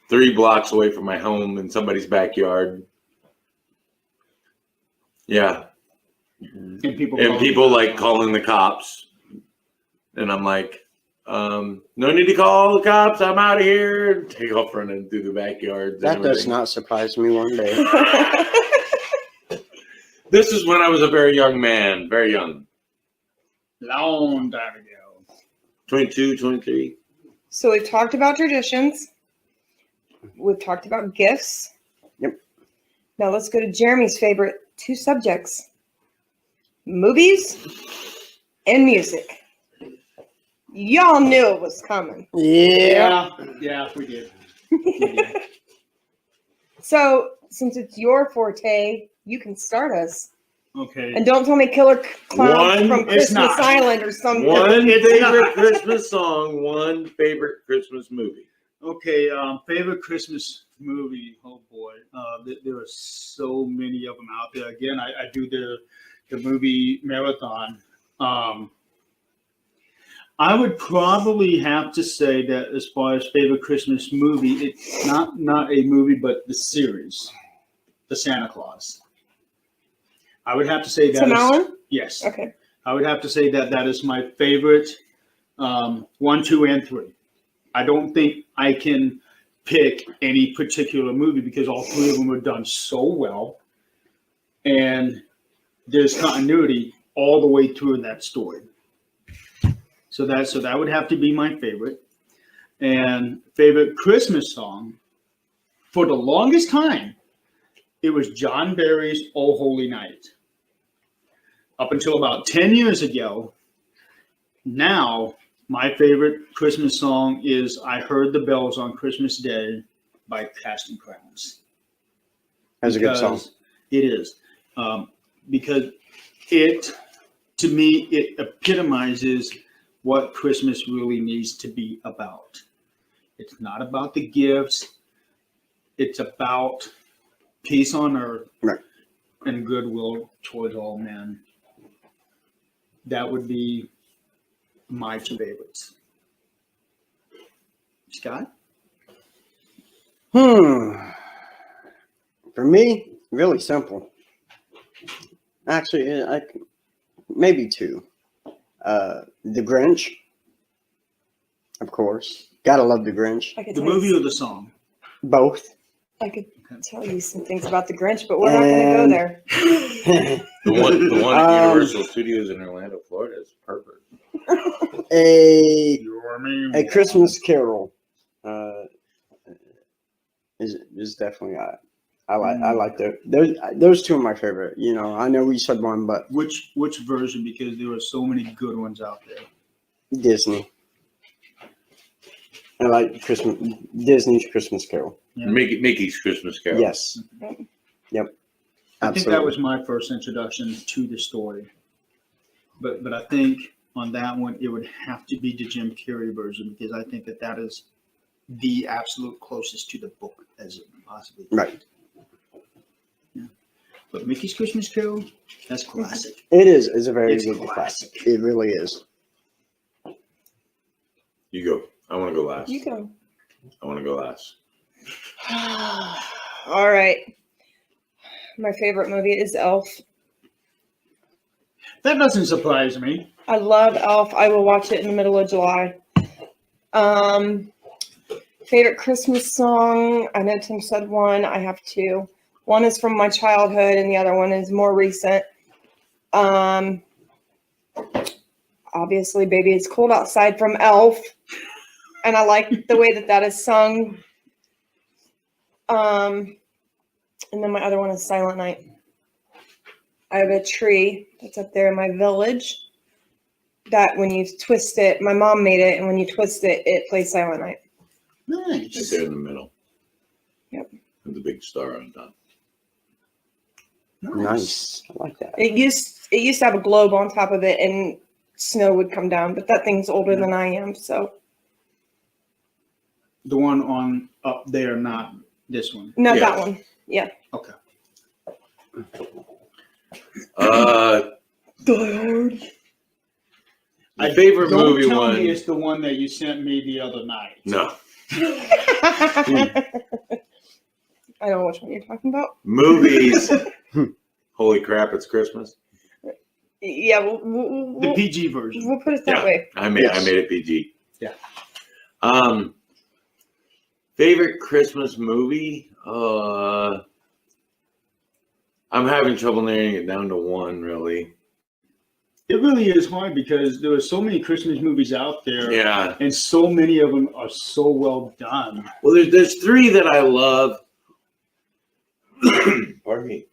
3 blocks away from my home in somebody's backyard. Yeah. And people, calling the cops. And I'm like, no need to call the cops. I'm out of here. Take off running through the backyard. That does not surprise me one day. This is when I was a very young man. Very young. long time ago. 22, 23. So we've talked about traditions. We've talked about gifts. Yep. Now let's go to Jeremy's favorite 2 subjects: movies and music. Y'all knew it was coming. Yeah. Yeah, we did. So since it's your forte, you can start us. Okay. And don't tell me Killer Clowns from it's Christmas not. Island or something. One It's favorite not. Christmas song, one favorite Christmas movie. Okay, favorite Christmas movie. Oh boy, there are so many of them out there. Again, I do the movie marathon. I would probably have to say that as far as favorite Christmas movie, it's not a movie, but the series, The Santa Claus. I would have to say that. Tim Allen? Yes. Okay. I would have to say that is my favorite 1, 2, and 3. I don't think I can pick any particular movie because all 3 of them are done so well, and there's continuity all the way through in that story. So that would have to be my favorite. And favorite Christmas song, for the longest time, it was John Barry's "Oh Holy Night." Up until about 10 years ago, now my favorite Christmas song is "I Heard the Bells on Christmas Day" by Casting Crowns. That's a good song. It is. Because it, to me, it epitomizes what Christmas really needs to be about. It's not about the gifts. It's about peace on earth, right, and goodwill towards all men. That would be my 2 favorites. Scott? For me, really simple. Actually, maybe 2. The Grinch, of course. Gotta love The Grinch. I could The tell movie you, or the song? Both. I could tell you some things about the Grinch, but we're not going to go there. The one at Universal Studios in Orlando, Florida is perfect. A Christmas Carol is definitely I like those 2 are my favorite. You know, I know we said one, but Which version? Because there are so many good ones out there. Disney. I like Disney's Christmas Carol. Yeah. Mickey's Christmas Carol. Yes. Yep. I think that was my first introduction to the story. But I think on that one, it would have to be the Jim Carrey version because I think that is the absolute closest to the book as it possibly can. Right. Yeah. But Mickey's Christmas Carol, that's classic. It is. It's a very It's good classic. classic. It really is. You go. I want to go last. You go. I want to go last. All right. My favorite movie is Elf. That doesn't surprise me. I love Elf. I will watch it in the middle of July. Favorite Christmas song? I know Tim said one. I have 2. One is from my childhood, and the other one is more recent. Obviously, Baby It's Cold Outside from Elf. And I like the way that is sung. And then my other one is Silent Night. I have a tree that's up there in my village that when you twist it, my mom made it, and when you twist it, it plays Silent Night. Right Nice. there in the middle. Yep. With the big star on top. Nice. I like that. It used to have a globe on top of it, and snow would come down, but that thing's older than I am, so The one on up there, not this one. not Yeah. that one. Yeah. Okay. Die Hard. My favorite Don't movie tell one. me it's the one that you sent me the other night. No. I don't know which one you're talking about. Movies. Holy crap, it's Christmas. Yeah, The we'll PG version. put it that Yeah. way. I made it PG. Yeah. Favorite Christmas movie? I'm having trouble narrowing it down to one, really. It really is hard because there are so many Christmas movies out there, Yeah. and so many of them are so well done. Well, there's three that I love. Pardon me.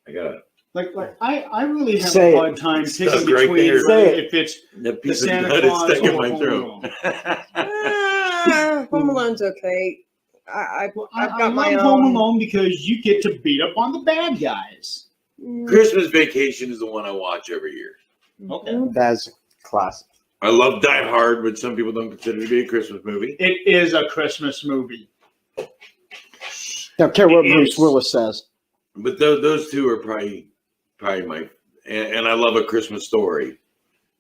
I got Like I really have Say a it. hard time Stuck picking right between there. Say it. if it's the piece of Santa nut is Claus stuck in or my Home throat. Home Alone's okay. I've I got my love Home own. Alone because you get to beat up on the bad guys. Christmas Vacation is the one I watch every year. Okay. That's classic. I love Die Hard, which some people don't consider to be a Christmas movie. It is a Christmas movie. Don't care what It Bruce is. Willis says. But those two are probably my. And I love A Christmas Story.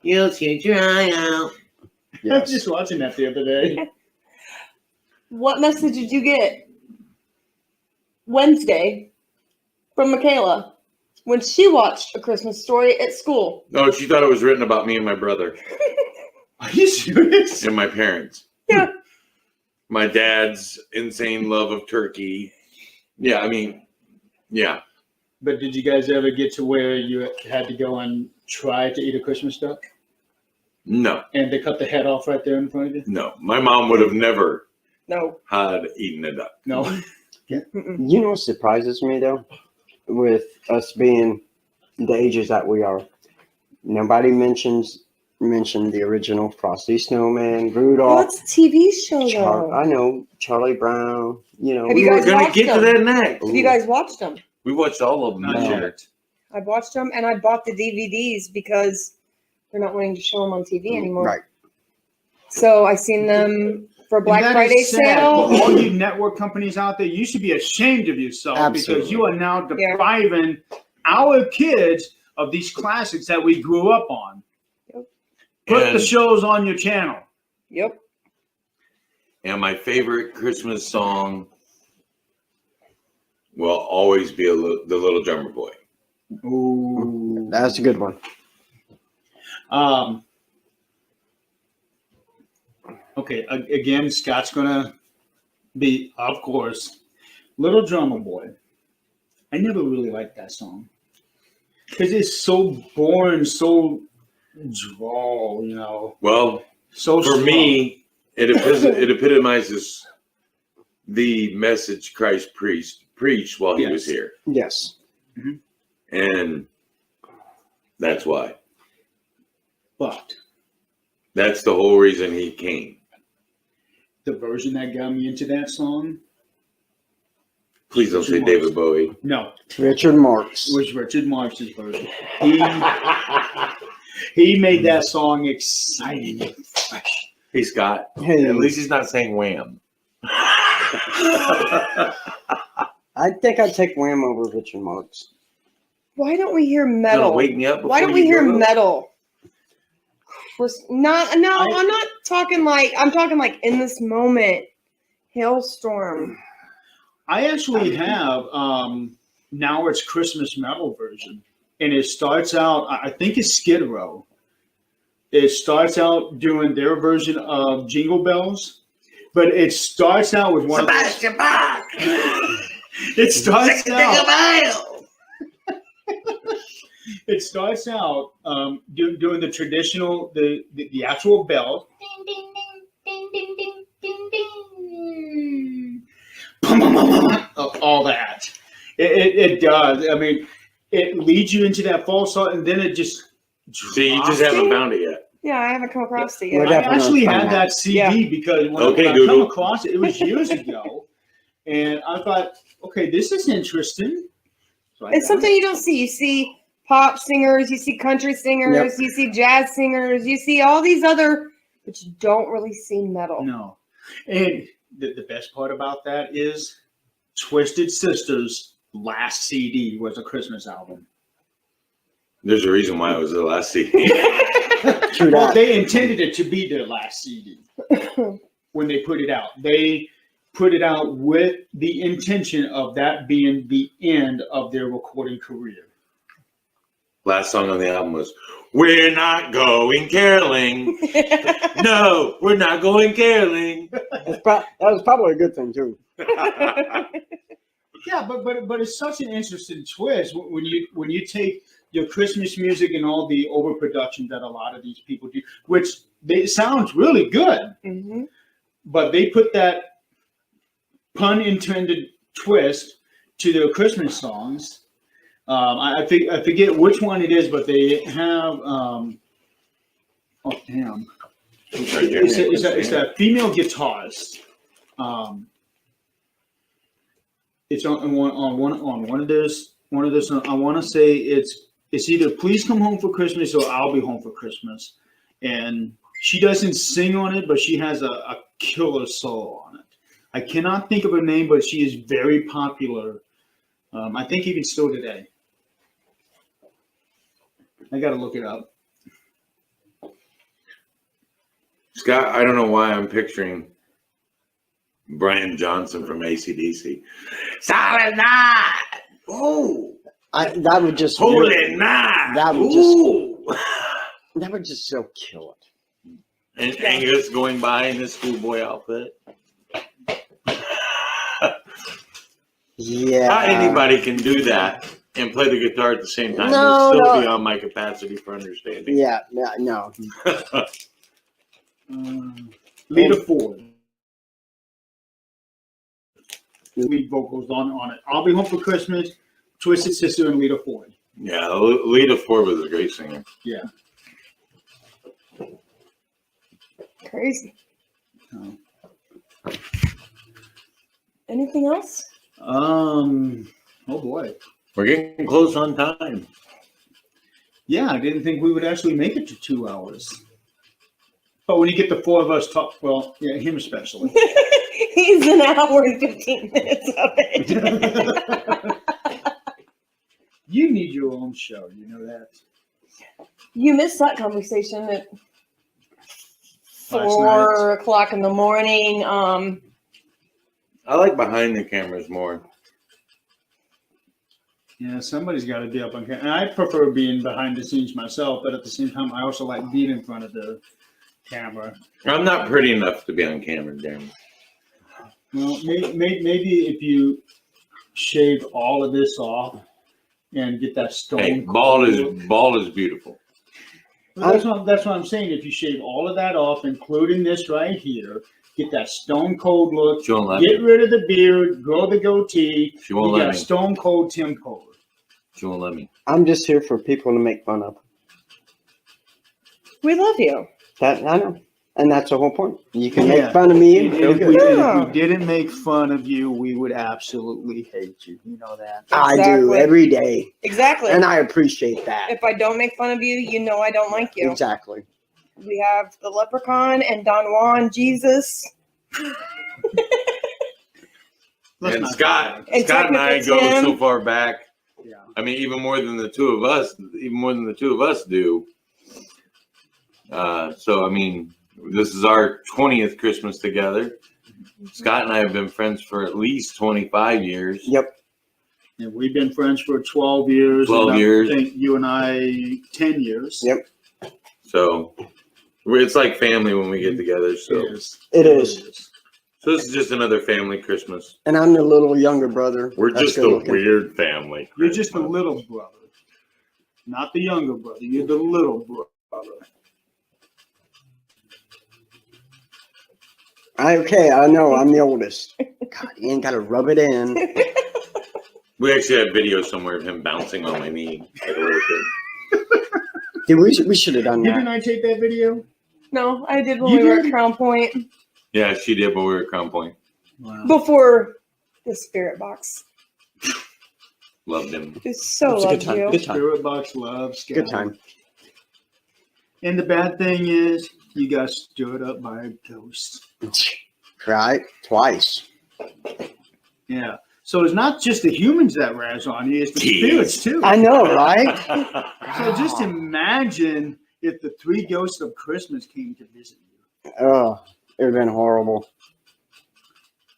You'll change your eye out. I was just watching that the other day. What message did you get Wednesday from Michaela when she watched A Christmas Story at school? Oh, she thought it was written about me and my brother Are you serious? and my parents. Yeah. My dad's insane love of turkey. Yeah, I mean, yeah. But did you guys ever get to where you had to go and try to eat a Christmas duck? No, And they cut the head off right there in front of you? no. My mom would have never No. had eaten a duck. No. Mm-mm. You know what surprises me though? With us being the ages that we are, nobody mentioned the original Frosty Snowman, Well, Rudolph. it's a TV show, though. I know Charlie Brown. You know, Have you We were guys gonna watched get to them? that next. Have you guys watched them? We watched all of them Not this yet. year. I watched them, and I bought the DVDs because they're not wanting to show them on TV anymore. right? So I seen them for Black And that Friday is sad. sale. For all you network companies out there, you should be ashamed of yourself because Absolutely. you are now Yeah. depriving our kids of these classics that we grew up on. Yep. Put And- the shows on your channel. Yep. And my favorite Christmas song will always be The Little Drummer Boy. Ooh. That's a good one. Okay, again, Scott's gonna be, of course, Little Drummer Boy. I never really liked that song because it's so boring, so drawl, you know. Well, So for slow. me, it epitomizes the message Christ preached while he was Yes. here. Yes. And that's why. But That's the whole reason he came. the version that got me into that song, Please don't say David Bowie. no, Richard Marx. was Richard Marx's version. He made that song exciting and fresh. Hey, Scott. Hey, At least he's not saying Wham. I think I'd take Wham over Richard Marx. Why don't we hear Gonna metal? wake me up Why don't before we you hear go? metal? I'm not talking like, I'm talking like in this moment. Hailstorm. I actually have Now It's Christmas metal version, and it starts out. I think it's Skid Row. It starts out doing their version of Jingle Bells, but it starts out with one. Sebastian Bach! It starts out. out. It starts out doing the traditional, the actual bell. Ding, ding, ding, ding, ding, ding, ding, ding. All that. It does. I mean, it leads you into that false song, and then it just. See, you just haven't found it yet. Yeah, I haven't come across it We're yet. I definitely actually gonna had find that CD Yeah. because when Okay, I come Google. across it, it was years ago, and I thought, okay, this is interesting. So I It's got something you don't see. You see pop singers, you see country singers, you see jazz singers, you see all these other, but you don't really see metal. No. And the best part about that is Twisted Sister's last CD was a Christmas album. There's a reason why it was the last CD. True Well, that. they intended it to be their last CD when they put it out. They put it out with the intention of that being the end of their recording career. Last song on the album was "We're Not Going Caroling." No, we're not going caroling. That was probably a good thing too. Yeah, but it's such an interesting twist when you take your Christmas music and all the overproduction that a lot of these people do, which sounds really good, Mm-hmm. but they put that pun intended twist to their Christmas songs. I forget which one it is, but they have oh damn, it's a female guitarist. It's on one of those. I want to say it's either "Please Come Home for Christmas" or "I'll Be Home for Christmas," and she doesn't sing on it, but she has a killer solo on it. I cannot think of her name, but she is very popular. I think even still today. I got to look it up. Scott, I don't know why I'm picturing Brian Johnson from AC/DC. Silent night. Ooh. That would just Holy night. That would Ooh. that would just so kill it. And Angus going by in his schoolboy outfit. Yeah. Not anybody can do that and play the guitar at the same time. No, It's still no. beyond my capacity for understanding. Yeah, no. Lita Ford. Lead vocals on it. "I'll Be Home for Christmas," Twisted Sister, and Lita Ford. Yeah, Lita Ford was a great singer. Yeah. Crazy. Oh. Anything else? Oh boy. We're getting close on time. Yeah, I didn't think we would actually make it to 2 hours. But when you get the four of us talk, well, yeah, him especially. He's an hour and 15 minutes of it. You need your own show, you know that. You missed that conversation at Last 4:00 in the morning. I like behind the cameras more. Yeah, somebody's got to be up on camera. And I prefer being behind the scenes myself, but at the same time, I also like being in front of the camera. I'm not pretty enough to be on camera, damn. Well, maybe if you shave all of this off and get that stone. Hey, cold bald is beautiful. look. That's what I'm saying. If you shave all of that off, including this right here, get that stone cold look. She won't let Get me. rid of the beard, grow the goatee. She won't You let got me. stone cold Tim Kohler. She won't let me. I'm just here for people to make fun of. We love you. That I know. And that's the whole point. You can Yeah. make fun of me and And feel if, good. we, Yeah. if we didn't make fun of you, we would absolutely hate you. You know that. I do Exactly. every day. Exactly. And I appreciate that. If I don't make fun of you, you know I don't like you. Exactly. We have the Leprechaun and Don Juan, Jesus. Let's And not Scott, do And Scott and I technically go Tim. so far back. that. Yeah. I mean, even more than the two of us do. So, I mean, this is our 20th Christmas together. Scott and I have been friends for at least 25 years. Yep. And we've been friends for 12 years. 12 and years. I think you and I 10 years. Yep. So, it's like family when we get together. So, It is. It is. so this is just another family Christmas. And I'm the little younger brother. We're That's just good a looking. weird family. You're just a little brother. Not the younger brother. You're the little brother. Okay, I know. I'm the oldest. God, you ain't got to rub it in. We actually have video somewhere of him bouncing on my knee. Like a little kid. Dude, we should have done Didn't that. I take that video? No, I did when You we were did? at Crown Point Yeah, she did, but we were at Crown Point. Wow. before the spirit box. Loved him. He so It was a good loves time. you. Good time. Spirit Box loves Scotty. Good time. And the bad thing is, you got stood up by a ghost. Right? Twice. Yeah. So it's not just the humans that razz on you, it's the spirits too. I know, right? So just imagine if the three ghosts of Christmas came to visit you. Oh, it would have been horrible.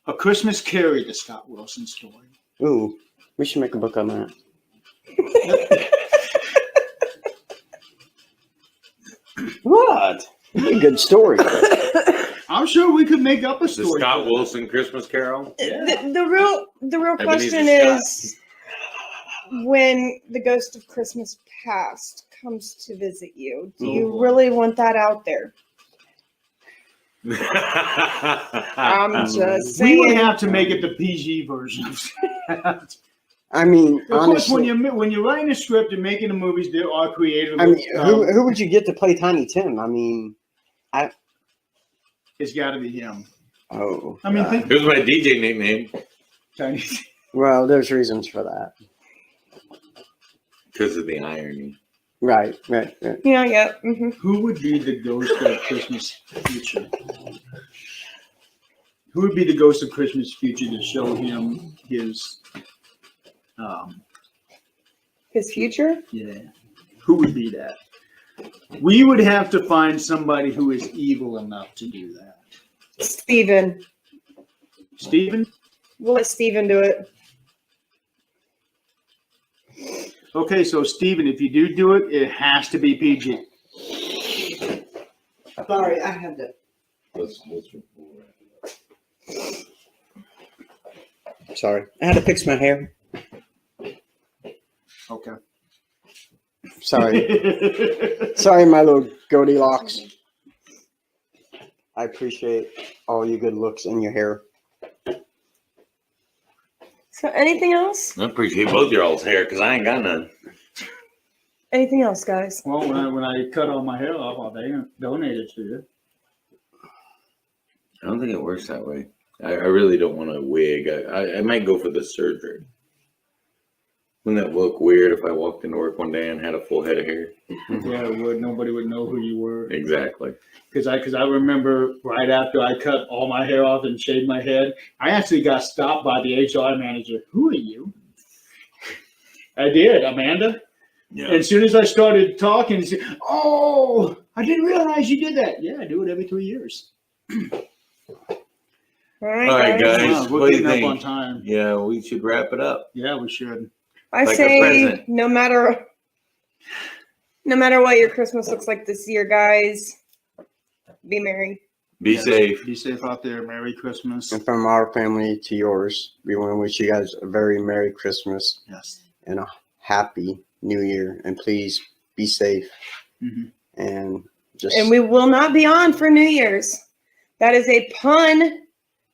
A Christmas Carrie, the Scott Wilson story. Ooh, we should make a book on that. What? A good story. I'm sure we could make up a The story. Scott Wilson Christmas Carol. The real Ebenezer question Scott. is, when the ghost of Christmas past comes to visit you, do you really want that out there? I'm just We would saying. have to make it the PG version. I mean, Of course, when honestly, you're writing a script and making the movies, there are creative. I mean, who would you get to play Tiny Tim? I mean, It's got to be him. oh. I mean, God. think It was my DJ nickname Chinese. Well, there's reasons for that. because of the irony. Right. Yeah. Mm-hmm. Who would be the ghost of Christmas future? Who would be the ghost of Christmas future to show him his? His future? Yeah. Who would be that? We would have to find somebody who is evil enough to do that. Steven. Steven? We'll let Steven do it. Okay, so Steven, if you do it, it has to be PG. Sorry, I had to. Sorry, I had to fix my hair. Okay. Sorry, my little Goldilocks. I appreciate all your good looks and your hair. So anything else? I appreciate both your all's hair because I ain't got none. Anything else, guys? Well, when I cut all my hair off, I'll donate it to you. I don't think it works that way. I really don't want a wig. I might go for the surgery. Wouldn't that look weird if I walked into work one day and had a full head of hair? Yeah, it would. Nobody would know who you were. Exactly. Because I remember right after I cut all my hair off and shaved my head, I actually got stopped by the HR manager. Who are you? I did, Amanda. Yeah. And as soon as I started talking, she said, "Oh, I didn't realize you did that." Yeah, I do it every 3 years. All right, All right, guys. Wow, we're what do you getting up on think? time. Yeah, we should wrap it up. Yeah, we should. I Like a say present. no matter what your Christmas looks like this year, guys, be merry. Be Yes. safe. Be safe out there. Merry Christmas. And from our family to yours, we want to wish you guys a very Merry Christmas Yes. and a Happy New Year. And please be safe Mhm. and just. And we will not be on for New Year's. That is a pun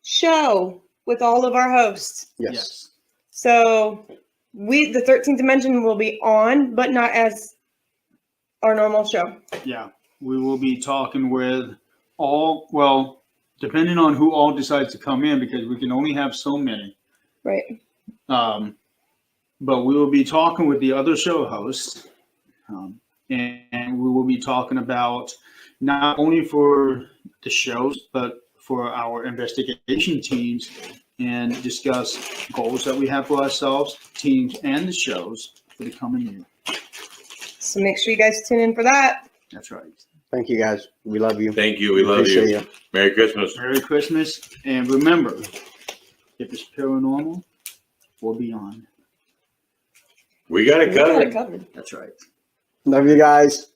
show with all of our hosts. Yes. So the 13th Dimension will be on, but not as our normal show. Yeah. We will be talking with depending on who all decides to come in, because we can only have so many. Right. But we will be talking with the other show hosts, and we will be talking about not only for the shows, but for our investigation teams, and discuss goals that we have for ourselves, teams, and the shows for the coming year. So make sure you guys tune in for that. That's right. Thank you guys. We love you. Thank you. We love Appreciate you. Merry Christmas. Merry Christmas, and remember, if it's paranormal or beyond, We got it We got covered. it covered. that's right. Love you guys.